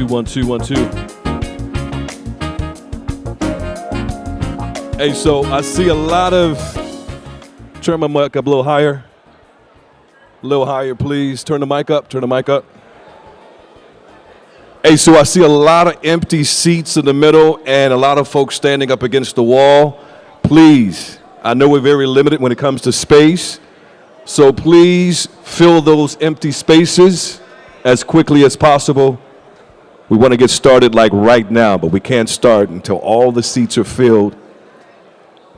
2, 1, 2, 1, 2. Hey, so I see a lot of, turn my mic up a little higher. A little higher, please. Turn the mic up, turn the mic up. Hey, so I see a lot of empty seats in the middle and a lot of folks standing up against the wall. Please, I know we're very limited when it comes to space, so please fill those empty spaces as quickly as possible. We want to get started like right now, but we can't start until all the seats are filled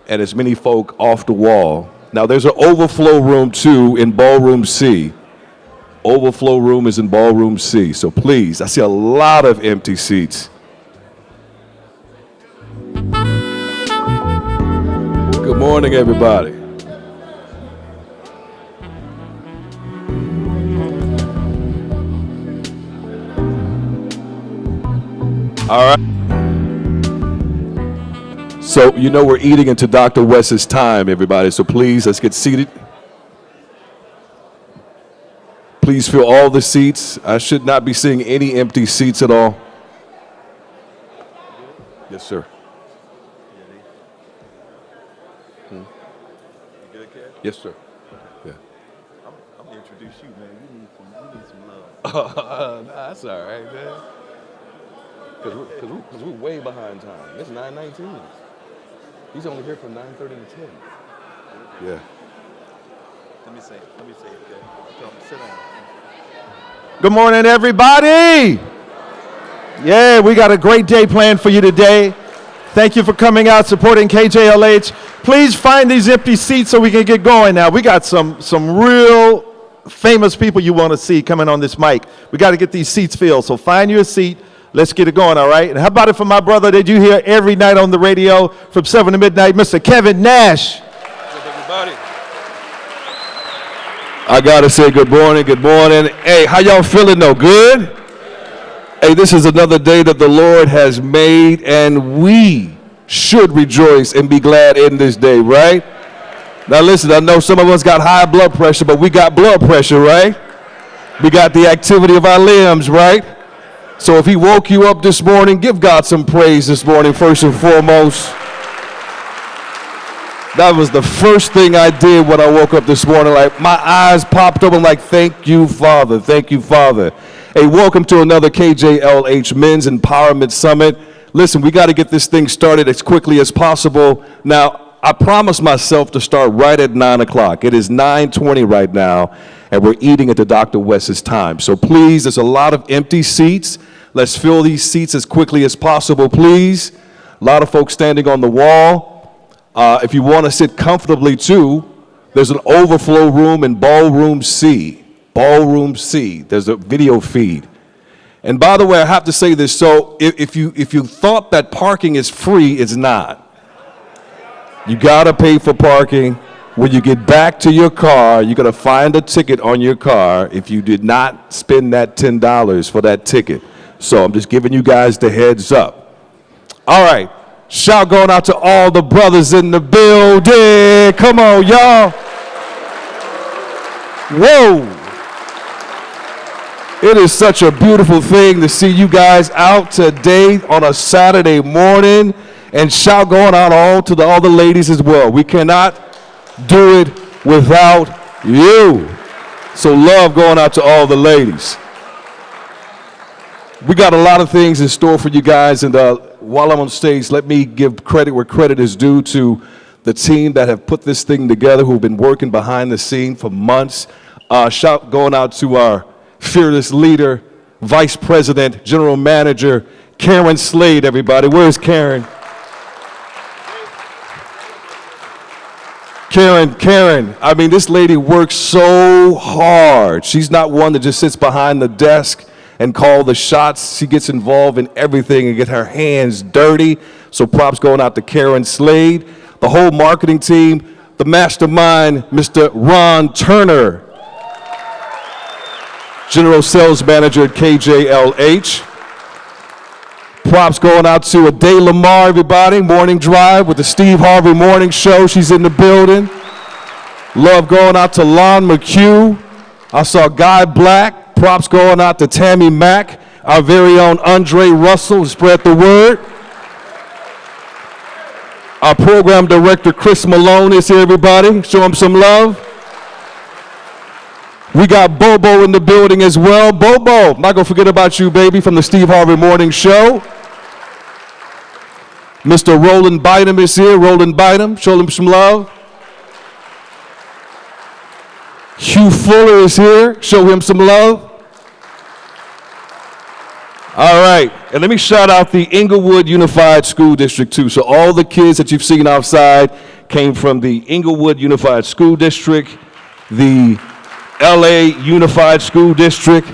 and as many folk off the wall. Now, there's an overflow room, too, in Ballroom C. Overflow room is in Ballroom C. So please, I see a lot of empty seats. Good morning, everybody. All right. So, you know we're eating into Dr. West's time, everybody. So please, let's get seated. Please fill all the seats. I should not be seeing any empty seats at all. Yes, sir. Yes, sir. Yeah. I'm gonna introduce you, man. You need some love. That's all right, man. Because we're way behind time. It's 9:19. He's only here from 9:30 to 10. Yeah. Let me say, okay? Come, sit down. Good morning, everybody. Yeah, we got a great day planned for you today. Thank you for coming out, supporting KJLH. Please find these empty seats so we can get going now. We got some real famous people you want to see coming on this mic. We got to get these seats filled, so find your seat. Let's get it going, all right? And how about it for my brother that you hear every night on the radio from 7 to midnight, Mr. Kevin Nash. What's up, everybody? I gotta say good morning, good morning. Hey, how y'all feeling though? Good? Hey, this is another day that the Lord has made, and we should rejoice and be glad in this day, right? Now listen, I know some of us got high blood pressure, but we got blood pressure, right? We got the activity of our limbs, right? So if he woke you up this morning, give God some praise this morning, first and foremost. That was the first thing I did when I woke up this morning. Like, my eyes popped open like, thank you, Father. Thank you, Father. Hey, welcome to another KJLH Men's Empowerment Summit. Listen, we got to get this thing started as quickly as possible. Now, I promised myself to start right at 9 o'clock. It is 9:20 right now, and we're eating at the Dr. West's time. So please, there's a lot of empty seats. Let's fill these seats as quickly as possible, please. A lot of folks standing on the wall. If you want to sit comfortably, too, there's an overflow room in Ballroom C. Ballroom C. There's a video feed. And by the way, I have to say this. So if you thought that parking is free, it's not. You got to pay for parking. When you get back to your car, you're going to find a ticket on your car if you did not spend that $10 for that ticket. So I'm just giving you guys the heads up. All right. Shout going out to all the brothers in the building. Come on, y'all. Whoa. It is such a beautiful thing to see you guys out today on a Saturday morning. And shout going out all to all the ladies as well. We cannot do it without you. So love going out to all the ladies. We got a lot of things in store for you guys, and while I'm on stage, let me give credit where credit is due to the team that have put this thing together, who've been working behind the scene for months. Shout going out to our fearless leader, Vice President, General Manager, Karen Slade, everybody. Where's Karen? Karen, I mean, this lady works so hard. She's not one that just sits behind the desk and call the shots. She gets involved in everything and get her hands dirty. So props going out to Karen Slade, the whole marketing team, the mastermind, Mr. Ron Turner, General Sales Manager at KJLH. Props going out to Ade Lamar, everybody. Morning Drive with the Steve Harvey Morning Show. She's in the building. Love going out to Lon McHugh. I saw Guy Black. Props going out to Tammy Mack Our very own Andre Russell, spread the word. Our program director, Chris Malone, is here, everybody. Show him some love. We got Bobo in the building as well. Bobo, not gonna forget about you, baby, from the Steve Harvey Morning Show. Mr. Roland Bynum is here. Roland Bynum, show him some love. Hugh Fuller is here. Show him some love. All right, and let me shout out the Inglewood Unified School District too. So all the kids that you've seen outside came from the Inglewood Unified School District, the LA Unified School District,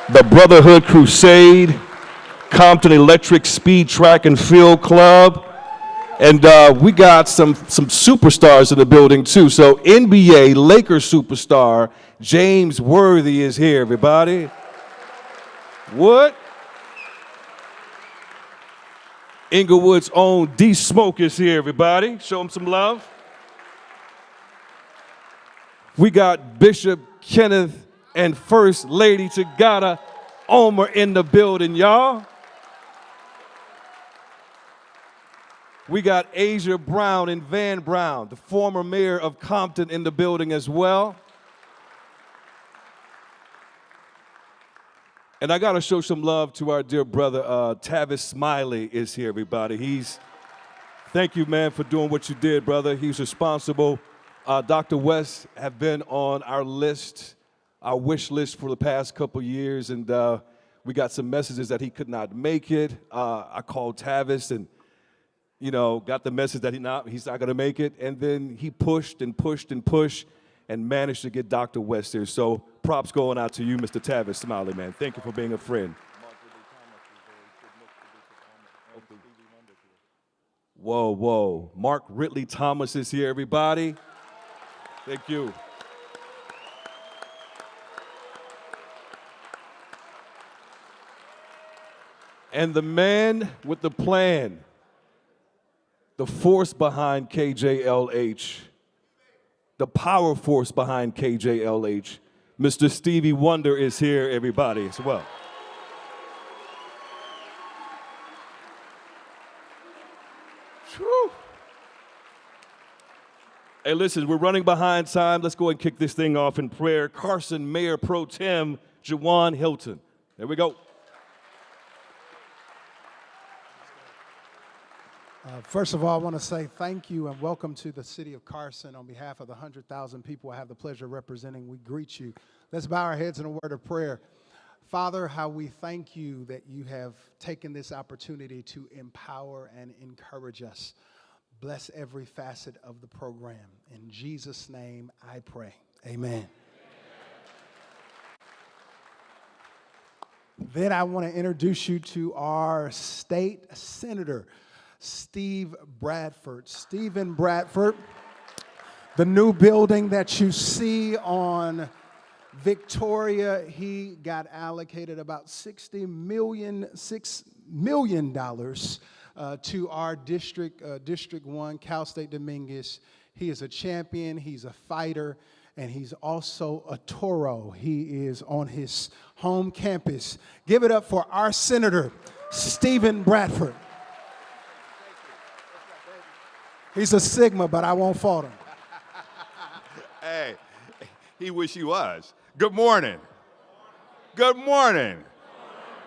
the Brotherhood Crusade, Compton Electric Speed Track and Field Club, and we got some superstars in the building too. So NBA Lakers superstar James Worthy is here, everybody. What? Inglewood's own D Smoke is here, everybody. Show him some love. We got Bishop Kenneth and First Lady Tagata Omer in the building, y'all. We got Asia Brown and Van Brown, the former mayor of Compton, in the building as well. And I got to show some love to our dear brother, Tavis Smiley is here, everybody. Thank you, man, for doing what you did, brother. He's responsible. Dr. West have been on our list, our wish list for the past couple years, and we got some messages that he could not make it. I called Tavis and, you know, got the message that he's not going to make it, and then he pushed and pushed and pushed and managed to get Dr. West here. So props going out to you, Mr. Tavis Smiley, man. Thank you for being a friend. Whoa, whoa. Mark Ridley Thomas is here, everybody. Thank you. And the man with the plan, the force behind KJLH, the power force behind KJLH, Mr. Stevie Wonder is here, everybody, as well. Whew. Hey, listen, we're running behind time. Let's go and kick this thing off in prayer. Carson Mayor Pro Tem Jawan Hilton. There we go. First of all, I want to say thank you and welcome to the city of Carson. On behalf of the 100,000 people I have the pleasure of representing, we greet you. Let's bow our heads in a word of prayer. Father, how we thank you that you have taken this opportunity to empower and encourage us. Bless every facet of the program. In Jesus' name I pray. Amen. Then I want to introduce you to our state senator, Steve Bradford. Stephen Bradford, the new building that you see on Victoria, he got allocated about $6 million to our district, District 1, Cal State Dominguez. He is a champion, he's a fighter, and he's also a Toro. He is on his home campus. Give it up for our senator, Stephen Bradford. He's a Sigma, but I won't fault him. Hey, he wish he was. Good morning. Good morning.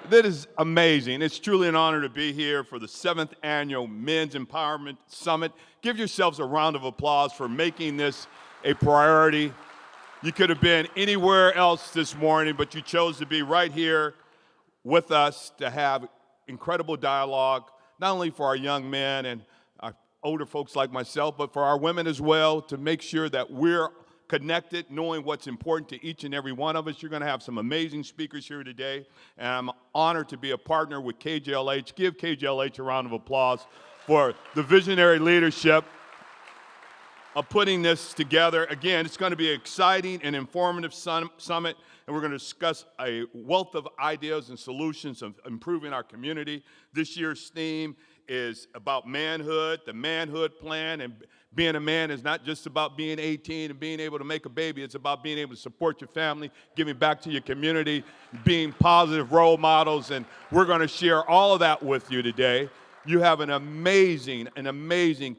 That is amazing. It's truly an honor to be here for the 7th Annual Men's Empowerment Summit. Give yourselves a round of applause for making this a priority. You could have been anywhere else this morning, but you chose to be right here with us to have incredible dialogue, not only for our young men and our older folks like myself, but for our women as well, to make sure that we're connected, knowing what's important to each and every one of us. You're going to have some amazing speakers here today, and I'm honored to be a partner with KJLH. Give KJLH a round of applause for the visionary leadership of putting this together. Again, it's going to be an exciting and informative summit, and we're going to discuss a wealth of ideas and solutions of improving our community. This year's theme is about manhood, the manhood plan, and Being a man is not just about being 18 and being able to make a baby. It's about being able to support your family, giving back to your community, being positive role models, and we're going to share all of that with you today. You have an amazing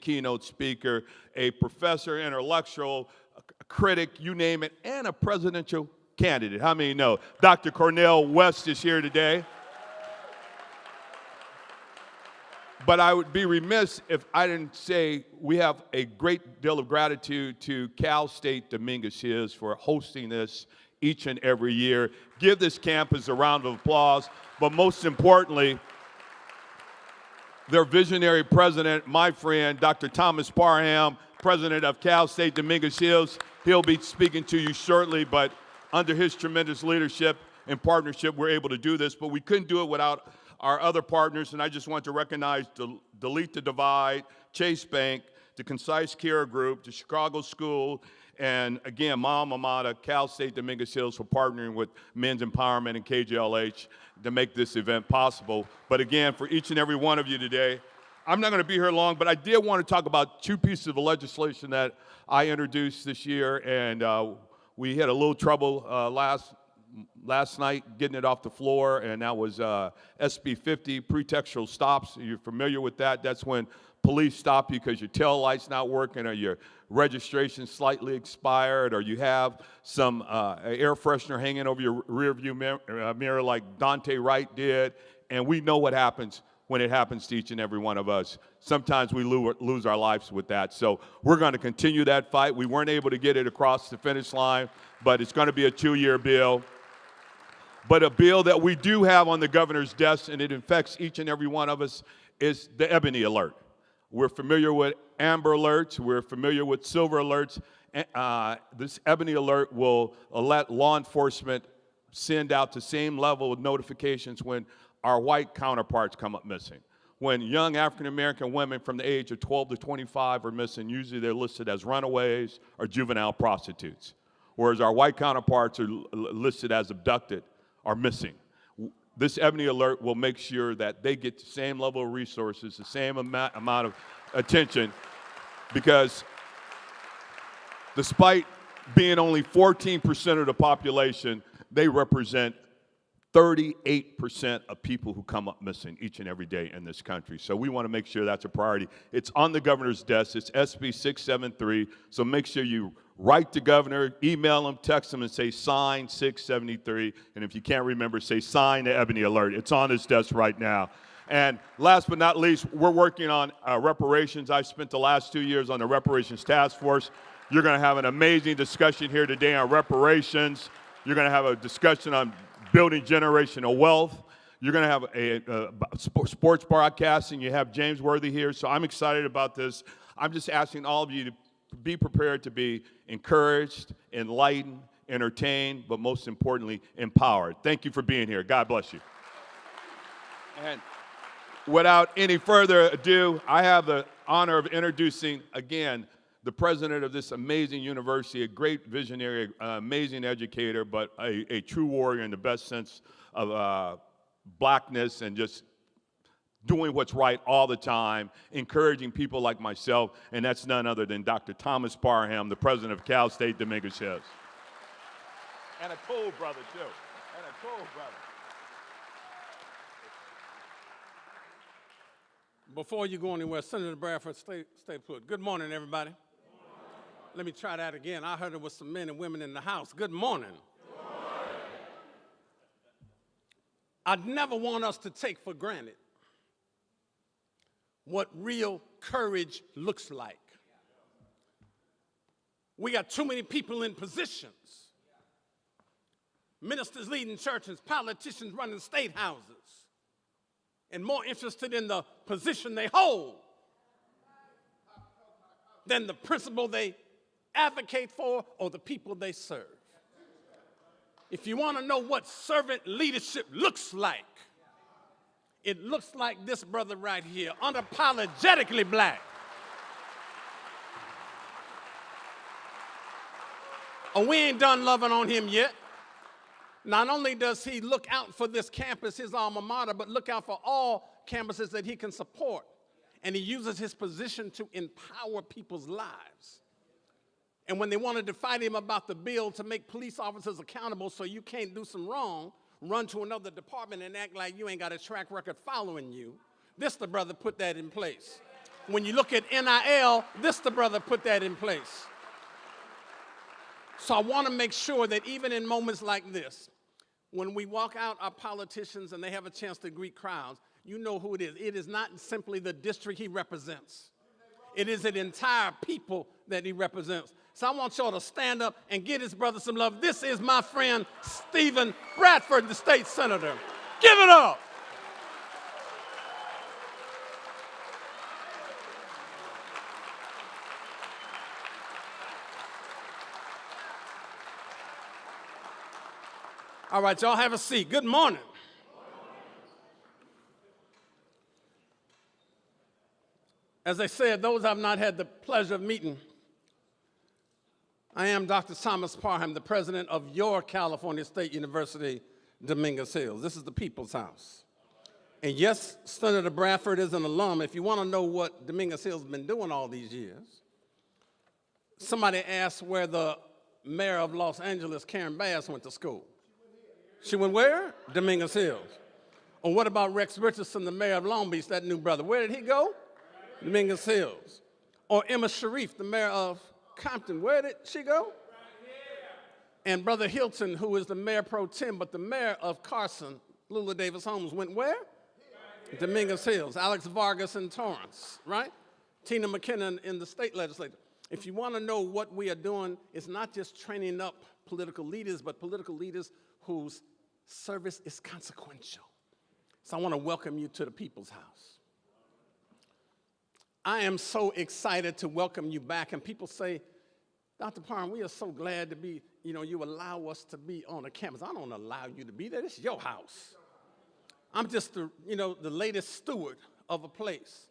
keynote speaker, a professor, intellectual, a critic, you name it, and a presidential candidate. How many know? Dr. Cornel West is here today. But I would be remiss if I didn't say we have a great deal of gratitude to Cal State Dominguez Hills for hosting this each and every year. Give this campus a round of applause. But most importantly, their visionary president, my friend, Dr. Thomas Parham, president of Cal State Dominguez Hills. He'll be speaking to you shortly, but under his tremendous leadership and partnership, we're able to do this. But we couldn't do it without our other partners, and I just want to recognize Delete the Divide, Chase Bank, the Concise Care Group, the Chicago School, and again, my alma mater, Cal State Dominguez Hills, for partnering with Men's Empowerment and KJLH to make this event possible. But again, for each and every one of you today, I'm not going to be here long, but I did want to talk about two pieces of legislation that I introduced this year, and we had a little trouble last night getting it off the floor, and that was SB 50, pretextual stops. You're familiar with that. That's when police stop you because your tail light's not working, or your registration slightly expired, or you have some air freshener hanging over your rearview mirror like Dante Wright did. And we know what happens when it happens to each and every one of us. Sometimes we lose our lives with that. So we're going to continue that fight. We weren't able to get it across the finish line, but it's going to be a 2-year bill. But a bill that we do have on the governor's desk, and it affects each and every one of us, is the Ebony Alert. We're familiar with Amber Alerts. We're familiar with Silver Alerts. This Ebony Alert will let law enforcement send out the same level of notifications when our white counterparts come up missing. When young African-American women from the age of 12 to 25 are missing, usually they're listed as runaways or juvenile prostitutes, whereas our white counterparts are listed as abducted or missing. This Ebony Alert will make sure that they get the same level of resources, the same amount of attention, because despite being only 14% of the population, they represent 38% of people who come up missing each and every day in this country. So we want to make sure that's a priority. It's on the governor's desk. It's SB 673. So make sure you write the governor, email him, text him, and say sign 673. And if you can't remember, say sign the Ebony Alert. It's on his desk right now. And last but not least, we're working on reparations. I've spent the last 2 years on the reparations task force. You're going to have an amazing discussion here today on reparations. You're going to have a discussion on building generational wealth. You're going to have a sports broadcasting. You have James Worthy here. So I'm excited about this. I'm just asking all of you to be prepared to be encouraged, enlightened, entertained, but most importantly, empowered. Thank you for being here. God bless you. And without any further ado, I have the honor of introducing, again, the president of this amazing university, a great visionary, amazing educator, but a true warrior in the best sense of blackness, and just doing what's right all the time, encouraging people like myself, and that's none other than Dr. Thomas Parham, the president of Cal State Dominguez Hills. And a cool brother, too. And a cool brother. Before you go anywhere, Senator Bradford, stay put. Good morning, everybody. Let me try that again. I heard there was some men and women in the house. Good morning. Good morning. I'd never want us to take for granted what real courage looks like. We got too many people in positions. Ministers leading churches, politicians running state houses, and more interested in the position they hold than the principle they advocate for or the people they serve. If you want to know what servant leadership looks like, it looks like this brother right here, unapologetically black. Oh, we ain't done loving on him yet. Not only does he look out for this campus, his alma mater, but look out for all campuses that he can support. and he uses his position to empower people's lives. And when they wanted to fight him about the bill to make police officers accountable so you can't do some wrong, run to another department and act like you ain't got a track record following you, this the brother put that in place. When you look at NIL, this the brother put that in place. So I want to make sure that even in moments like this, when we walk out our politicians and they have a chance to greet crowds, you know who it is. It is not simply the district he represents. It is an entire people that he represents. So I want y'all to stand up and give his brother some love. This is my friend, Stephen Bradford, the state senator. Give it up. All right, y'all have a seat. Good morning. As I said, those I've not had the pleasure of meeting, I am Dr. Thomas Parham, the president of your California State University, Dominguez Hills. This is the people's house. And yes, Senator Bradford is an alum. If you want to know what Dominguez Hills has been doing all these years, somebody asked where the mayor of Los Angeles, Karen Bass, went to school. She went where? Dominguez Hills. Or what about Rex Richardson, the mayor of Long Beach, that new brother? Where did he go? Dominguez Hills. Or Emma Sharif, the mayor of Compton, where did she go? And Brother Hilton, who is the mayor pro tem, but the mayor of Carson, Lula Davis Holmes, went where? Dominguez Hills. Alex Vargas in Torrance, right? Tina McKinnon in the state legislature. If you want to know what we are doing, it's not just training up political leaders, but political leaders whose service is consequential. So I want to welcome you to the people's house. I am so excited to welcome you back. And people say, Dr. Parham, we are so glad to be, you allow us to be on the campus. I don't allow you to be there. This is your house. I'm just the latest steward of a place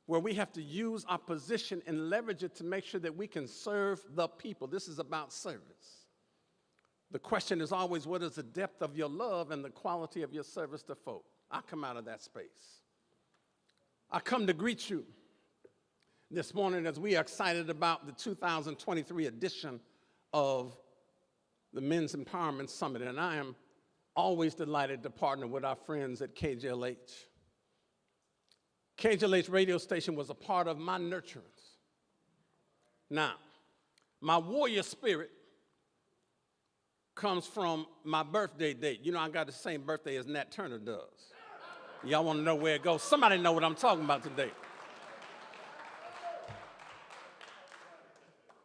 where we have to use our position and leverage it to make sure that we can serve the people. This is about service. The question is always, what is the depth of your love and the quality of your service to folk? I come out of that space. I come to greet you this morning as we are excited about the 2023 edition of the Men's Empowerment Summit, and I am always delighted to partner with our friends at KJLH. KJLH radio station was a part of my nurturance. Now, my warrior spirit comes from my birthday date. I got the same birthday as Nat Turner does. Y'all want to know where it goes? Somebody know what I'm talking about today.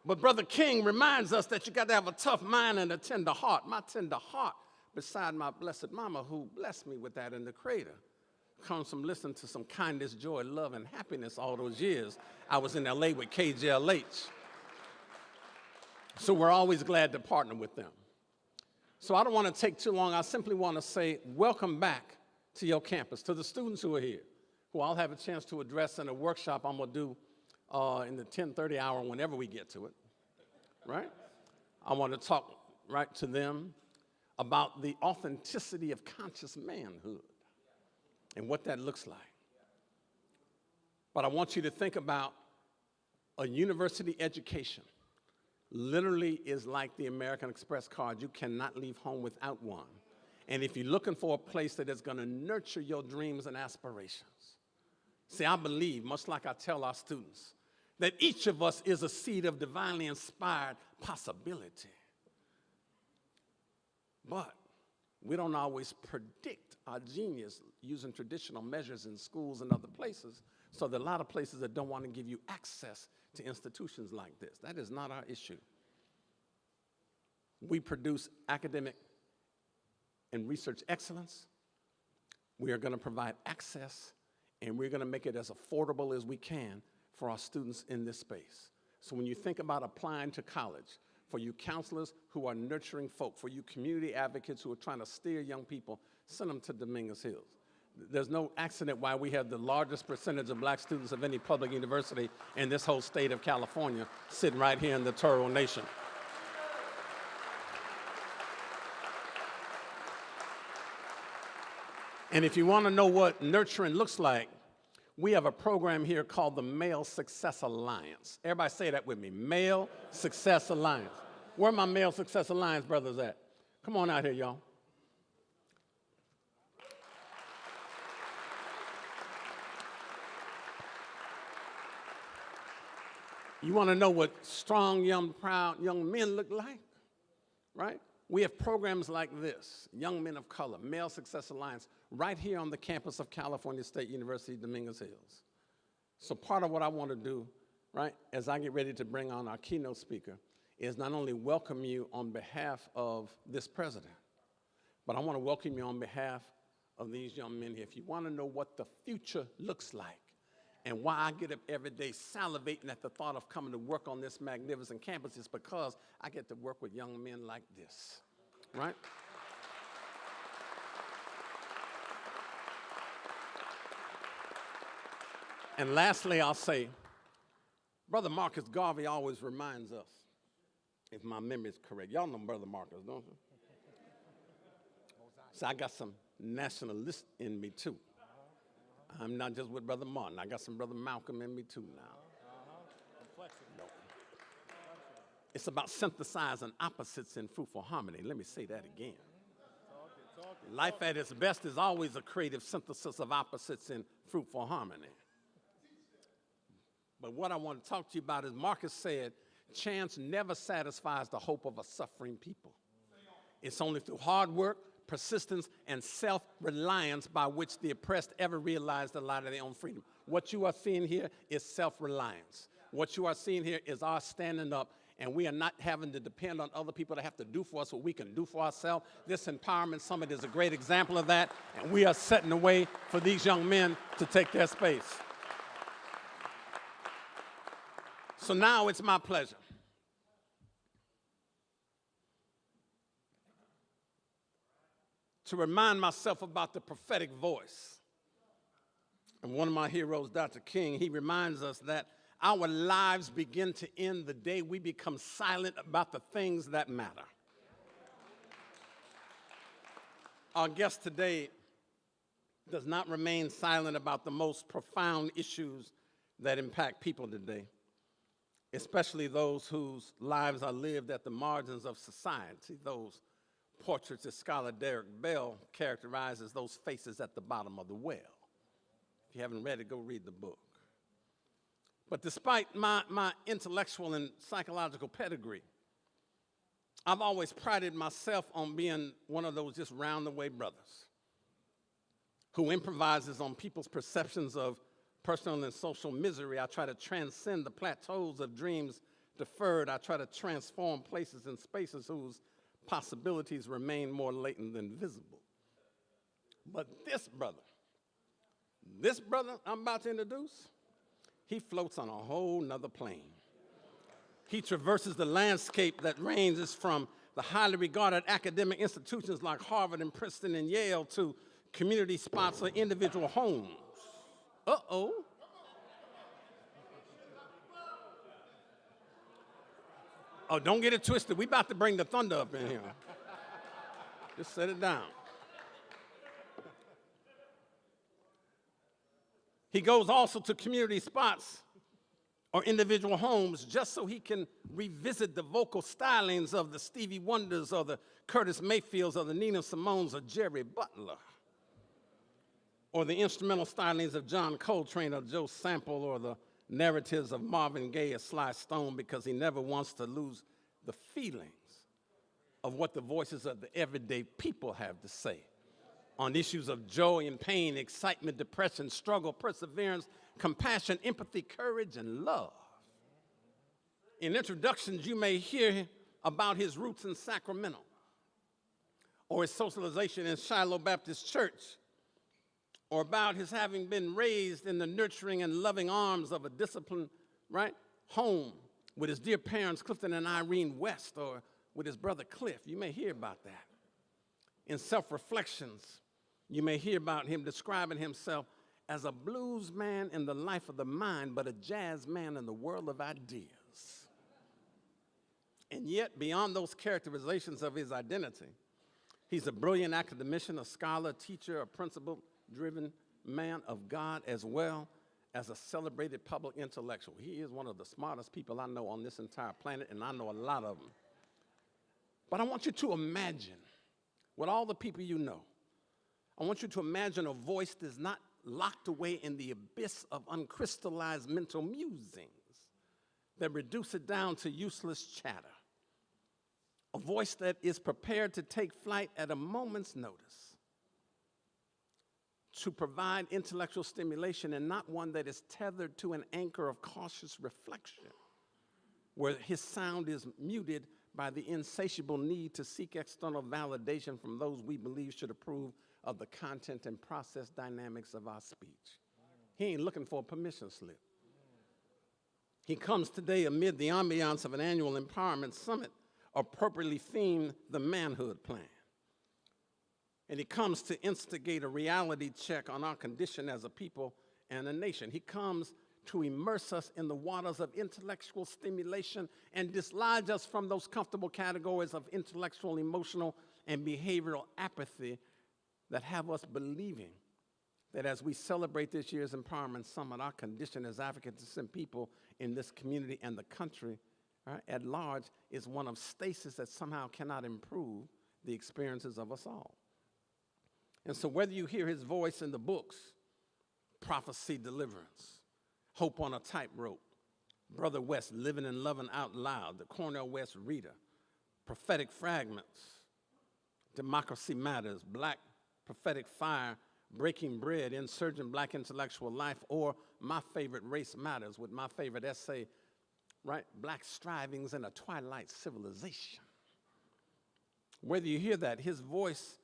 But Brother King reminds us that you got to have a tough mind and a tender heart. My tender heart, beside my blessed mama who blessed me with that in the crater, comes from listening to some kindness, joy, love, and happiness all those years I was in LA with KJLH. So we're always glad to partner with them. So I don't want to take too long. I simply want to say welcome back to your campus, to the students who are here, who I'll have a chance to address in a workshop I'm going to do in the 10:30 hour whenever we get to it, right? I want to talk right to them about the authenticity of conscious manhood and what that looks like. But I want you to think about a university education literally is like the American Express card. You cannot leave home without one. And if you're looking for a place that is going to nurture your dreams and aspirations, see, I believe, much like I tell our students, that each of us is a seed of divinely inspired possibility. But we don't always predict our genius using traditional measures in schools and other places, so there are a lot of places that don't want to give you access to institutions like this. That is not our issue. We produce academic and research excellence. We are going to provide access, and we're going to make it as affordable as we can for our students in this space. So when you think about applying to college, for you counselors who are nurturing folk, for you community advocates who are trying to steer young people, send them to Dominguez Hills. There's no accident why we have the largest percentage of black students of any public university in this whole state of California sitting right here in the Toro Nation. And if you want to know what nurturing looks like, We have a program here called the Male Success Alliance. Everybody say that with me, Male Success Alliance. Where my Male Success Alliance brothers at? Come on out here, y'all. You want to know what strong, young, proud young men look like, right? We have programs like this, Young Men of Color, Male Success Alliance, right here on the campus of California State University, Dominguez Hills. So part of what I want to do, right, as I get ready to bring on our keynote speaker, is not only welcome you on behalf of this president, but I want to welcome you on behalf of these young men here. If you want to know what the future looks like and why I get up every day salivating at the thought of coming to work on this magnificent campus, it's because I get to work with young men like this, right? And lastly, I'll say, Brother Marcus Garvey always reminds us, if my memory is correct. Y'all know Brother Marcus, don't you? So I got some nationalists in me too. I'm not just with Brother Martin. I got some Brother Malcolm in me too now. No. It's about synthesizing opposites in fruitful harmony. Let me say that again. Life at its best is always a creative synthesis of opposites in fruitful harmony. But what I want to talk to you about is Marcus said, chance never satisfies the hope of a suffering people. It's only through hard work, persistence, and self-reliance by which the oppressed ever realize the light of their own freedom. What you are seeing here is self-reliance. What you are seeing here is our standing up, and we are not having to depend on other people to have to do for us what we can do for ourselves. This Empowerment Summit is a great example of that, and we are setting the way for these young men to take their space. So now it's my pleasure to remind myself about the prophetic voice. And one of my heroes, Dr. King, he reminds us that our lives begin to end the day we become silent about the things that matter. Our guest today does not remain silent about the most profound issues that impact people today, especially those whose lives are lived at the margins of society. Those portraits that Scholar Derek Bell characterizes those faces at the bottom of the well. If you haven't read it, go read the book. But despite my intellectual and psychological pedigree, I've always prided myself on being one of those just round-the-way brothers who improvises on people's perceptions of personal and social misery. I try to transcend the plateaus of dreams deferred. I try to transform places and spaces whose possibilities remain more latent than visible. But this brother I'm about to introduce, he floats on a whole nother plane. He traverses the landscape that ranges from the highly regarded academic institutions like Harvard and Princeton and Yale to community spots or individual homes. Uh-oh. Oh, don't get it twisted. We about to bring the thunder up in here. Just set it down. He goes also to community spots or individual homes just so he can revisit the vocal stylings of the Stevie Wonders or the Curtis Mayfields or the Nina Simones or Jerry Butler, or the instrumental stylings of John Coltrane or Joe Sample, or the narratives of Marvin Gaye or Sly Stone, because he never wants to lose the feelings of what the voices of the everyday people have to say on issues of joy and pain, excitement, depression, struggle, perseverance, compassion, empathy, courage, and love. In introductions, you may hear about his roots in Sacramento, or his socialization in Shiloh Baptist Church, or about his having been raised in the nurturing and loving arms of a disciplined, right, home with his dear parents, Clifton and Irene West, or with his brother Cliff. You may hear about that. In self-reflections, you may hear about him describing himself as a blues man in the life of the mind, but a jazz man in the world of ideas. And yet, beyond those characterizations of his identity, he's a brilliant academician, a scholar, a teacher, a principle-driven man of God as well, as a celebrated public intellectual. He is one of the smartest people I know on this entire planet, and I know a lot of them. But I want you to imagine, with all the people you know, I want you to imagine a voice that's not locked away in the abyss of uncrystallized mental musings that reduce it down to useless chatter. A voice that is prepared to take flight at a moment's notice, to provide intellectual stimulation, and not one that is tethered to an anchor of cautious reflection, where his sound is muted by the insatiable need to seek external validation from those we believe should approve of the content and process dynamics of our speech. He ain't looking for a permission slip. He comes today amid the ambiance of an annual empowerment summit appropriately themed the Manhood Plan. And he comes to instigate a reality check on our condition as a people and a nation. He comes to immerse us in the waters of intellectual stimulation and dislodge us from those comfortable categories of intellectual, emotional, and behavioral apathy that have us believing that as we celebrate this year's Empowerment Summit, our condition as African descent people in this community and the country at large is one of stasis that somehow cannot improve the experiences of us all. And so whether you hear his voice in the books, Prophecy, Deliverance, Hope on a Tightrope, Brother West, Living and Loving Out Loud, the Cornel West Reader, Prophetic Fragments, Democracy Matters, Black Prophetic Fire, Breaking Bread, Insurgent Black Intellectual Life, or my favorite, Race Matters, with my favorite essay, right? Black Strivings in a Twilight Civilization. Whether you hear that, his voice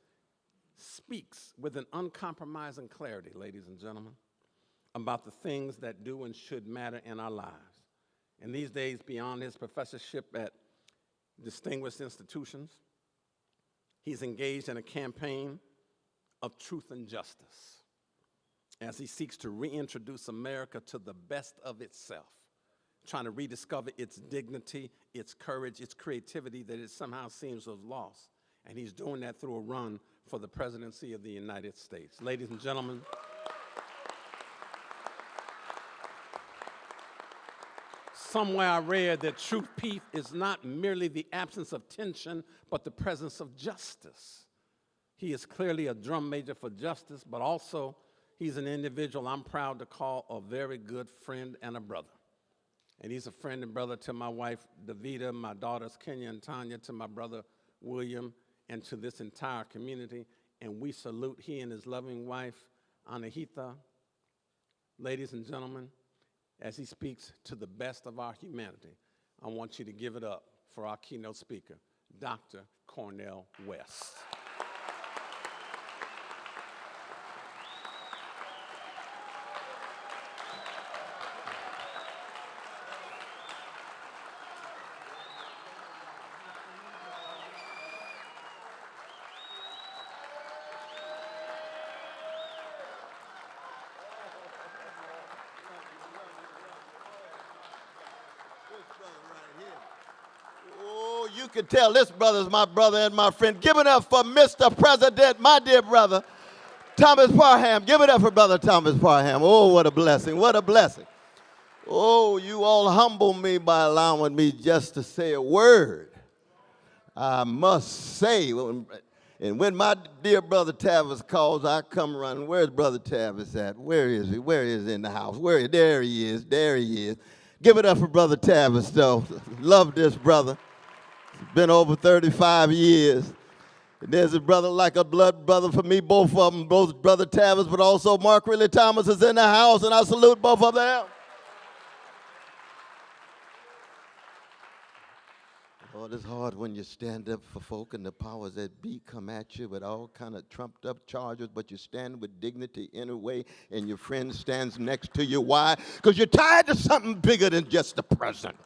speaks with an uncompromising clarity, ladies and gentlemen, about the things that do and should matter in our lives. And these days, beyond his professorship at distinguished institutions, he's engaged in a campaign of truth and justice as he seeks to reintroduce America to the best of itself, trying to rediscover its dignity, its courage, its creativity that it somehow seems to have lost. And he's doing that through a run for the presidency of the United States. Ladies and gentlemen, somewhere I read that true peace is not merely the absence of tension, but the presence of justice. He is clearly a drum major for justice, but also he's an individual I'm proud to call a very good friend and a brother. And he's a friend and brother to my wife, Davida, my daughters, Kenya and Tanya, to my brother, William, and to this entire community. And we salute he and his loving wife, Anahita. Ladies and gentlemen, as he speaks to the best of our humanity, I want you to give it up for our keynote speaker, Dr. Cornel West. Oh, you can tell this brother's my brother and my friend. Give it up for Mr. President, my dear brother, Thomas Parham. Give it up for Brother Thomas Parham. Oh, what a blessing, what a blessing. Oh, you all humble me by allowing me just to say a word. I must say, and when my dear brother Tavis calls, I come running. Where's Brother Tavis at? Where is he? Where is he in the house? There he is, there he is. Give it up for Brother Tavis, though. Love this brother. It's been over 35 years. And there's a brother like a blood brother for me, both of them, both Brother Tavis, but also Mark Riley Thomas is in the house, and I salute both of them. Oh, it's hard when you stand up for folk and the powers that be come at you with all kind of trumped up charges, but you stand with dignity anyway, and your friend stands next to you. Why? Because you're tied to something bigger than just the present.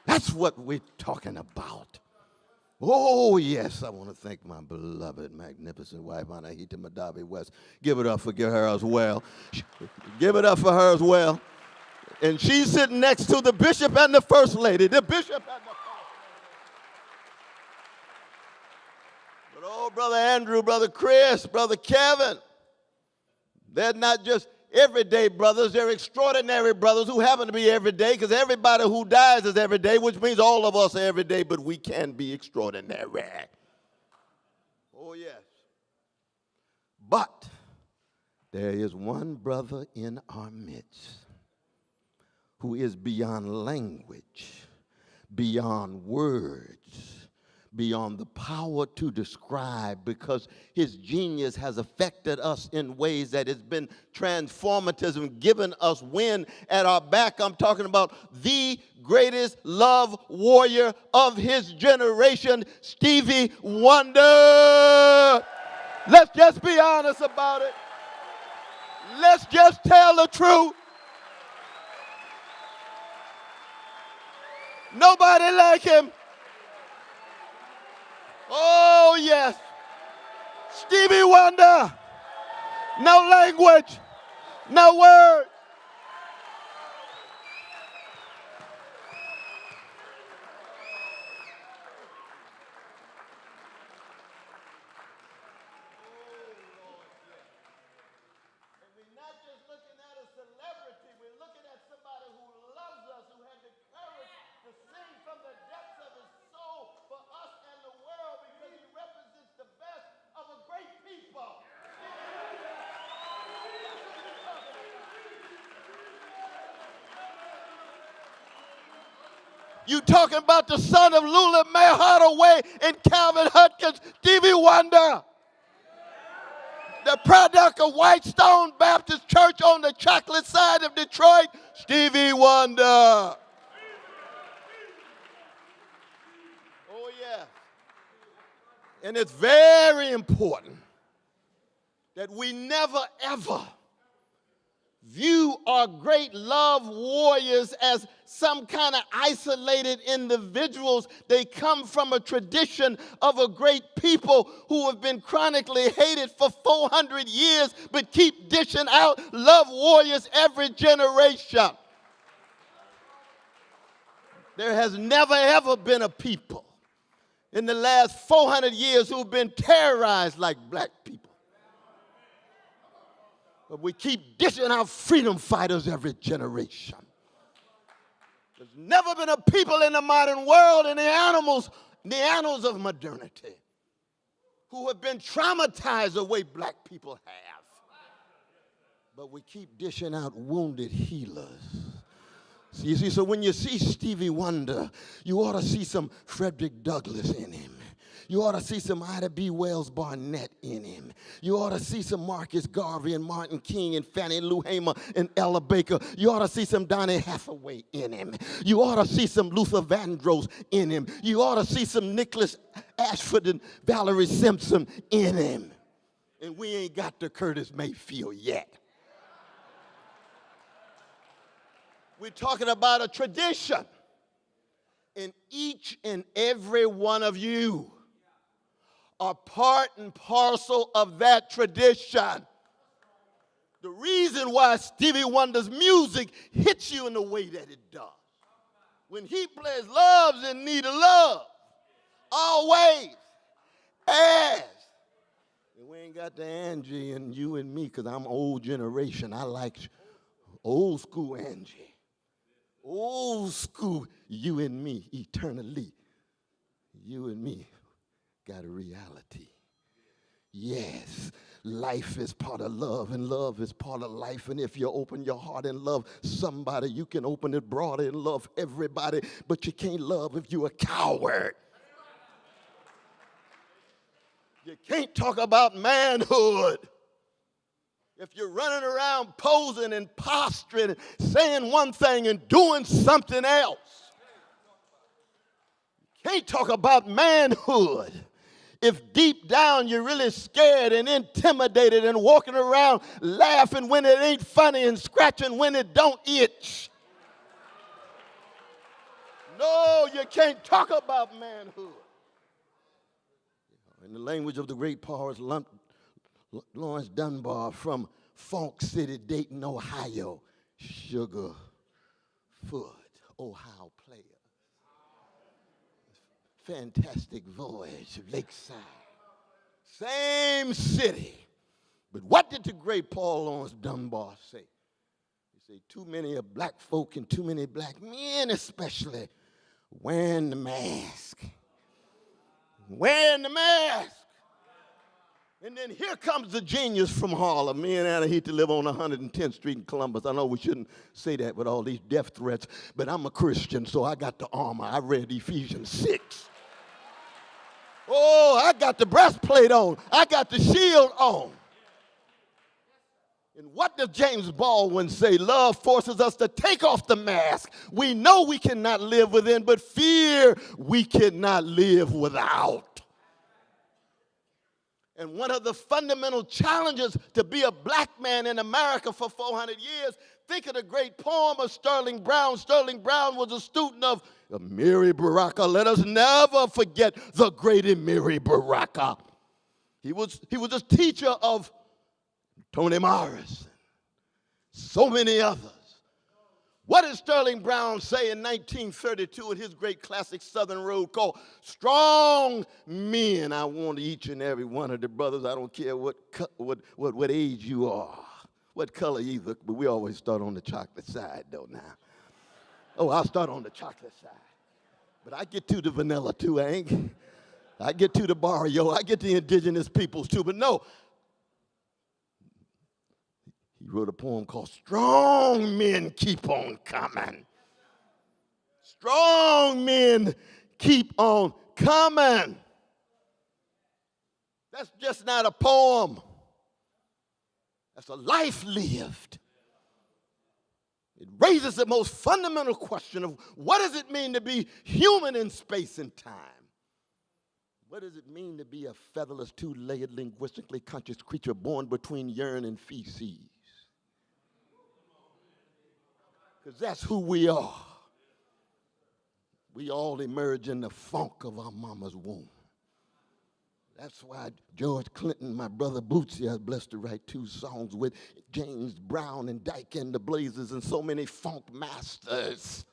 That's what we're talking about. Oh, yes, I want to thank my beloved, magnificent wife, Anahita Madabi West. Give it up for her as well. Give it up for her as well. And she's sitting next to the bishop and the first lady. The bishop and the first lady. But oh, Brother Andrew, Brother Chris, Brother Kevin, they're not just everyday brothers. They're extraordinary brothers who happen to be everyday, because everybody who dies is everyday, which means all of us are everyday, but we can be extraordinary. Oh, yes. But there is one brother in our midst who is beyond language, beyond words, beyond the power to describe, because his genius has affected us in ways that has been transformative and given us wind at our back. I'm talking about the greatest love warrior of his generation, Stevie Wonder. Let's just be honest about it. Let's just tell the truth. Nobody like him. Oh, yes. Stevie Wonder. No language. No word. You talking about the son of Lula Mae Hardaway and Calvin Hutkins, Stevie Wonder. The product of Whitestone Baptist Church on the chocolate side of Detroit, Stevie Wonder. Oh, yeah. And it's very important that we never, ever view our great love warriors as some kind of isolated individuals. They come from a tradition of a great people who have been chronically hated for 400 years, but keep dishing out love warriors every generation. There has never, ever been a people in the last 400 years who've been terrorized like black people. But we keep dishing out freedom fighters every generation. There's never been a people in the modern world, in the annals of modernity, who have been traumatized the way black people have. But we keep dishing out wounded healers. See, so when you see Stevie Wonder, you ought to see some Frederick Douglass in him. You ought to see some Ida B. Wells Barnett in him. You ought to see some Marcus Garvey and Martin King and Fannie Lou Hamer and Ella Baker. You ought to see some Donny Hathaway in him. You ought to see some Luther Vandross in him. You ought to see some Nicholas Ashford and Valerie Simpson in him. And we ain't got to Curtis Mayfield yet. We're talking about a tradition. And each and every one of you are part and parcel of that tradition. The reason why Stevie Wonder's music hits you in the way that it does. When he plays Love's in Need of Love, always, as. And we ain't got the Angie and you and me, because I'm old generation. I like old school Angie. Old school you and me, eternally. You and me got a reality. Yes, life is part of love, and love is part of life. And if you open your heart and love somebody, you can open it broader and love everybody, but you can't love if you're a coward. You can't talk about manhood if you're running around posing and posturing and saying one thing and doing something else. You can't talk about manhood if deep down you're really scared and intimidated and walking around laughing when it ain't funny and scratching when it don't itch. No, you can't talk about manhood. In the language of the great poet Lawrence Dunbar from Funk City, Dayton, Ohio, Sugar Foot, Ohio player. Fantastic voyage, Lakeside. Same city, But what did the great Paul Laurence Dunbar say? He said, too many of black folk and too many black men especially wearing the mask. Wearing the mask. And then here comes the genius from Harlem. Me and Anna hate to live on 110th Street in Columbus. I know we shouldn't say that with all these death threats, but I'm a Christian, so I got the armor. I read Ephesians 6. Oh, I got the breastplate on. I got the shield on. And what does James Baldwin say? Love forces us to take off the mask. We know we cannot live within, but fear we cannot live without. And one of the fundamental challenges to be a black man in America for 400 years, think of the great poem of Sterling Brown. Sterling Brown was a student of Amiri Baraka. Let us never forget the great Amiri Baraka. He was a teacher of Toni Morrison, so many others. What did Sterling Brown say in 1932 in his great classic Southern Road called Strong Men? I want each and every one of the brothers, I don't care what age you are, what color you look, but we always start on the chocolate side though now. Oh, I'll start on the chocolate side. But I get to the vanilla too, I get to the barrio, I get the indigenous peoples too, but no. He wrote a poem called Strong Men Keep On Coming. Strong men keep on coming. That's just not a poem. That's a life lived. It raises the most fundamental question of what does it mean to be human in space and time? What does it mean to be a featherless, two-layered, linguistically conscious creature born between urine and feces? Because that's who we are. We all emerge in the funk of our mama's womb. That's why George Clinton, my brother Bootsy, I was blessed to write 2 songs with James Brown and Dyke and the Blazers and so many funk masters.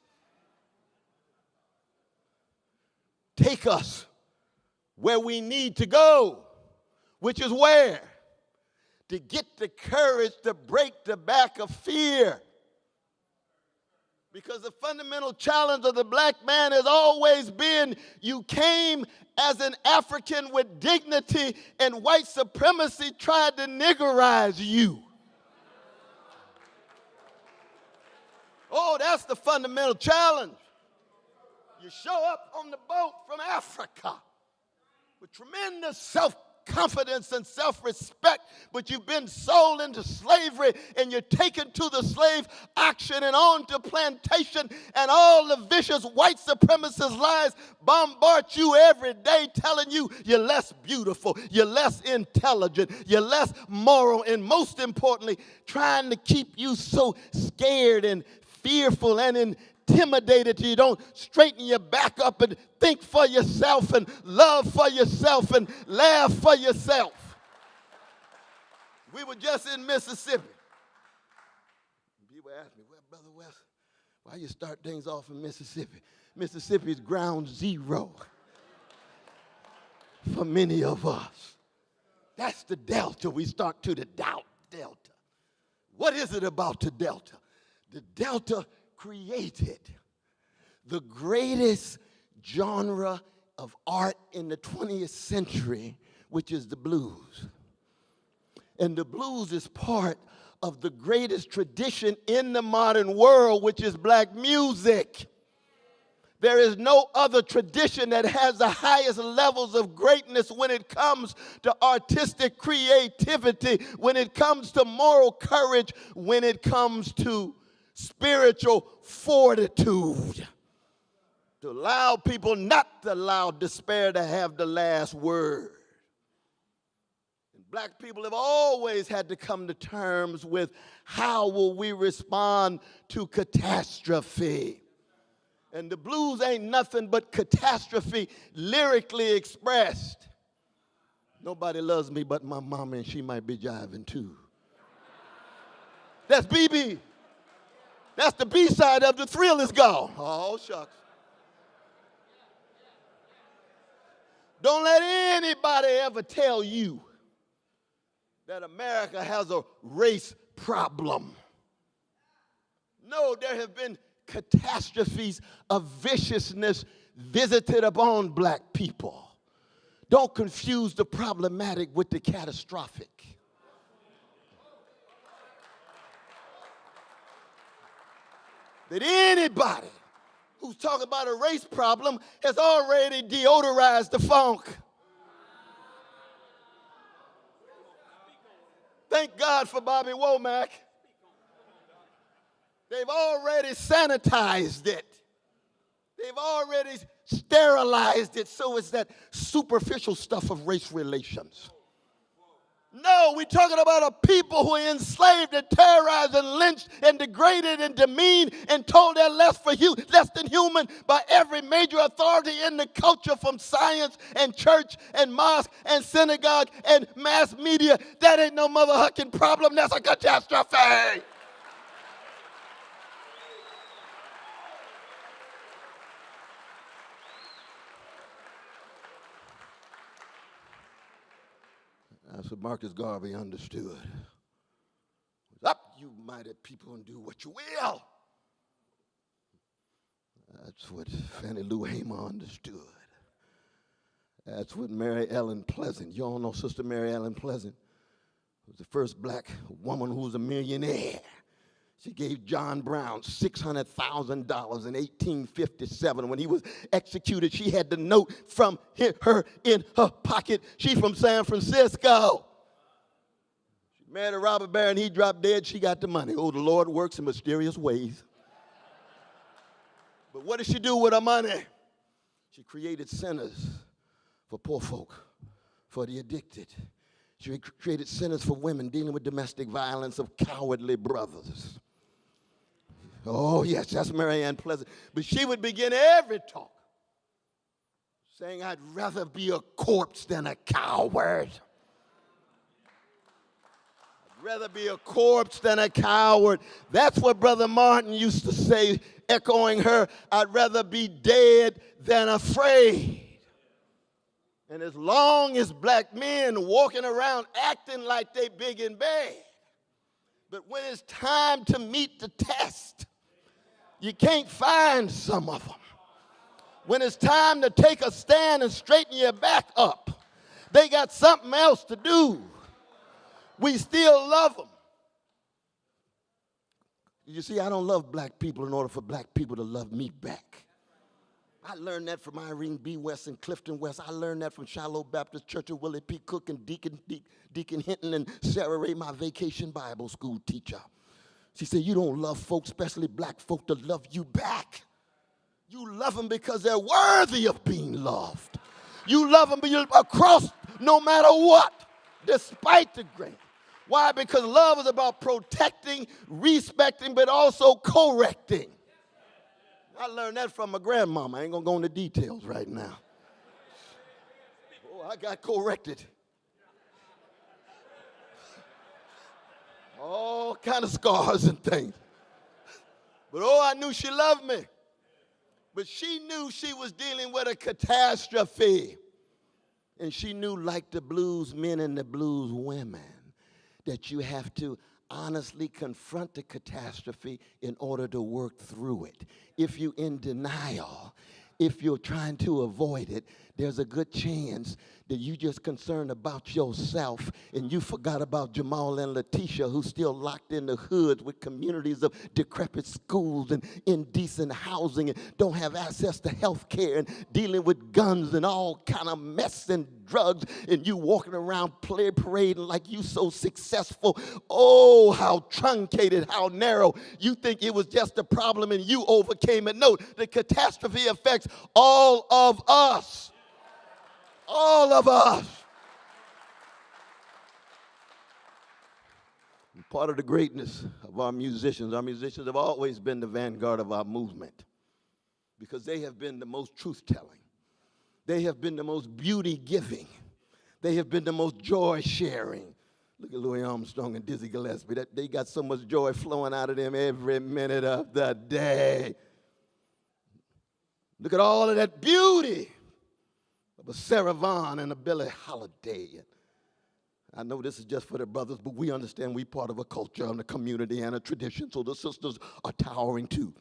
Take us where we need to go, which is where? To get the courage to break the back of fear. Because the fundamental challenge of the black man has always been you came as an African with dignity and white supremacy tried to niggerize you. Oh, that's the fundamental challenge. You show up on the boat from Africa with tremendous self-confidence and self-respect, but you've been sold into slavery and you're taken to the slave auction and on to plantation, and all the vicious white supremacist lies bombard you every day telling you you're less beautiful, you're less intelligent, you're less moral, and most importantly, trying to keep you so scared and fearful and intimidated you don't straighten your back up and think for yourself and love for yourself and laugh for yourself. We were just in Mississippi. People ask me, well, Brother West, why you start things off in Mississippi? Mississippi is ground zero for many of us. That's the Delta. We start to the Delta. What is it about the Delta? The Delta created the greatest genre of art in the 20th century, which is the blues. And the blues is part of the greatest tradition in the modern world, which is black music. There is no other tradition that has the highest levels of greatness when it comes to artistic creativity, when it comes to moral courage, when it comes to spiritual fortitude. To allow people not to allow despair to have the last word. And black people have always had to come to terms with how will we respond to catastrophe. And the blues ain't nothing but catastrophe lyrically expressed. Nobody loves me but my mama, and she might be jiving too. That's BB. That's the B-side of The Thrill Is Gone. Oh, shucks. Don't let anybody ever tell you that America has a race problem. No, there have been catastrophes of viciousness visited upon black people. Don't confuse the problematic with the catastrophic. That anybody who's talking about a race problem has already deodorized the funk. Thank God for Bobby Womack. They've already sanitized it. They've already sterilized it, so it's that superficial stuff of race relations. No, we're talking about a people who are enslaved and terrorized and lynched and degraded and demeaned and told they're less than human by every major authority in the culture, from science and church and mosque and synagogue and mass media. That ain't no motherfucking problem. That's a catastrophe. That's what Marcus Garvey understood. Up, you mighty people, and do what you will. That's what Fannie Lou Hamer understood. That's what Mary Ellen Pleasant, you all know Sister Mary Ellen Pleasant, was the first black woman who was a millionaire. She gave John Brown $600,000 in 1857. When he was executed, she had the note from her in her pocket. She's from San Francisco. She married Robert Barron. He dropped dead. She got the money. Oh, the Lord works in mysterious ways. But what did she do with her money? She created centers for poor folk, for the addicted. She created centers for women dealing with domestic violence of cowardly brothers. Oh, yes, that's Mary Ann Pleasant. But she would begin every talk saying, I'd rather be a corpse than a coward. I'd rather be a corpse than a coward. That's what Brother Martin used to say, echoing her, I'd rather be dead than afraid. And as long as black men walking around acting like they big and bad, but when it's time to meet the test, you can't find some of them. When it's time to take a stand and straighten your back up, they got something else to do. We still love them. You see, I don't love black people in order for black people to love me back. I learned that from Irene B. West and Clifton West. I learned that from Shiloh Baptist Church of Willie P. Cook and Deacon Hinton and Sarah Ray, my vacation Bible school teacher. She said, you don't love folks, especially black folk, to love you back. You love them because they're worthy of being loved. You love them across no matter what, despite the grain. Why? Because love is about protecting, respecting, but also correcting. I learned that from my grandmama. I ain't going to go into details right now. Oh, I got corrected. All kind of scars and things. But oh, I knew she loved me. But she knew she was dealing with a catastrophe. And she knew, like the blues men and the blues women, that you have to honestly confront the catastrophe in order to work through it. If you're in denial, if you're trying to avoid it, there's a good chance that you just concerned about yourself and you forgot about Jamal and Letitia, who's still locked in the hoods with communities of decrepit schools and indecent housing and don't have access to health care and dealing with guns and all kind of mess and drugs, and you walking around parading like you so successful. Oh, how truncated, how narrow. You think it was just a problem and you overcame it. No, the catastrophe affects all of us. All of us. And part of the greatness of our musicians have always been the vanguard of our movement because they have been the most truth-telling. They have been the most beauty-giving. They have been the most joy-sharing. Look at Louis Armstrong and Dizzy Gillespie. They got so much joy flowing out of them every minute of the day. Look at all of that beauty of a Sarah Vaughan and a Billie Holiday. I know this is just for the brothers, but we understand we part of a culture and a community and a tradition, so the sisters are towering too.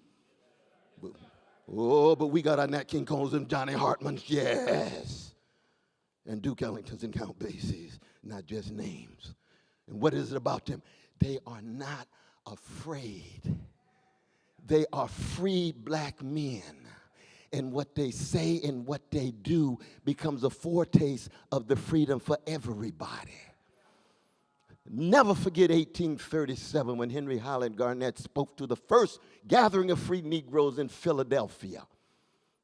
But we got our Nat King Coles and Johnny Hartmans, yes. And Duke Ellingtons and Count Basie's, not just names. And what is it about them? They are not afraid. They are free black men. And what they say and what they do becomes a foretaste of the freedom for everybody. Never forget 1837 when Henry Highland Garnett spoke to the first gathering of free Negroes in Philadelphia.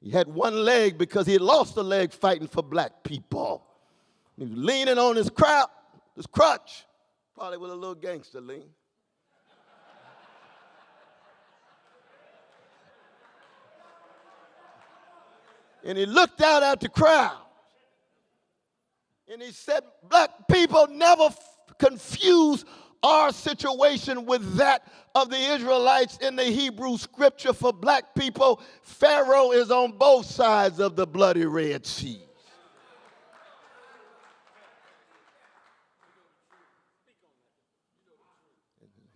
He had one leg because he had lost a leg fighting for black people. He was leaning on his crutch, probably with a little gangster lean. And he looked out at the crowd. And he said, black people never confuse our situation with that of the Israelites in the Hebrew scripture. For black people, Pharaoh is on both sides of the bloody Red Sea.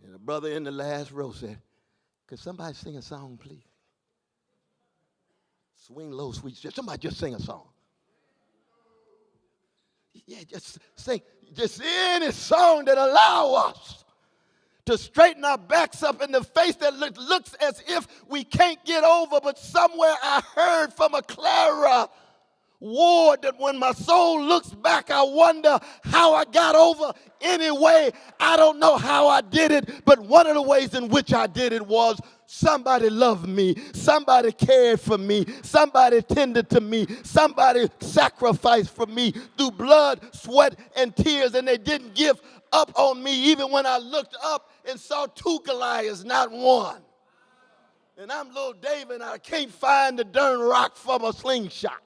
And a brother in the last row said, could somebody sing a song, please? Swing low, sweet. Somebody just sing a song. Yeah, just sing. Just any song that allow us to straighten our backs up in the face that looks as if we can't get over. But somewhere I heard from a Clara Ward that when my soul looks back, I wonder how I got over anyway. I don't know how I did it, but one of the ways in which I did it was somebody loved me, somebody cared for me, somebody tended to me, somebody sacrificed for me through blood, sweat, and tears, and they didn't give up on me even when I looked up and saw two Goliaths, not one. And I'm little David, and I can't find the darn rock from a slingshot.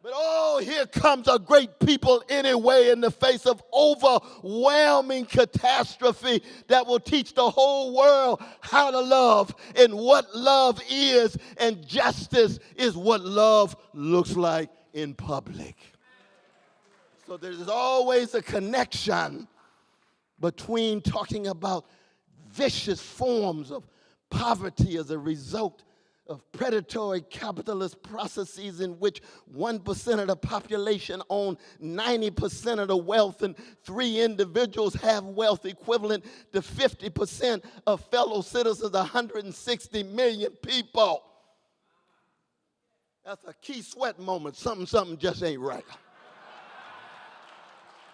But oh, here comes a great people anyway in the face of overwhelming catastrophe that will teach the whole world how to love and what love is, and justice is what love looks like in public. So there's always a connection between talking about vicious forms of poverty as a result of predatory capitalist processes in which 1% of the population own 90% of the wealth, and 3 individuals have wealth equivalent to 50% of fellow citizens, 160 million people. That's a key sweat moment. Something just ain't right.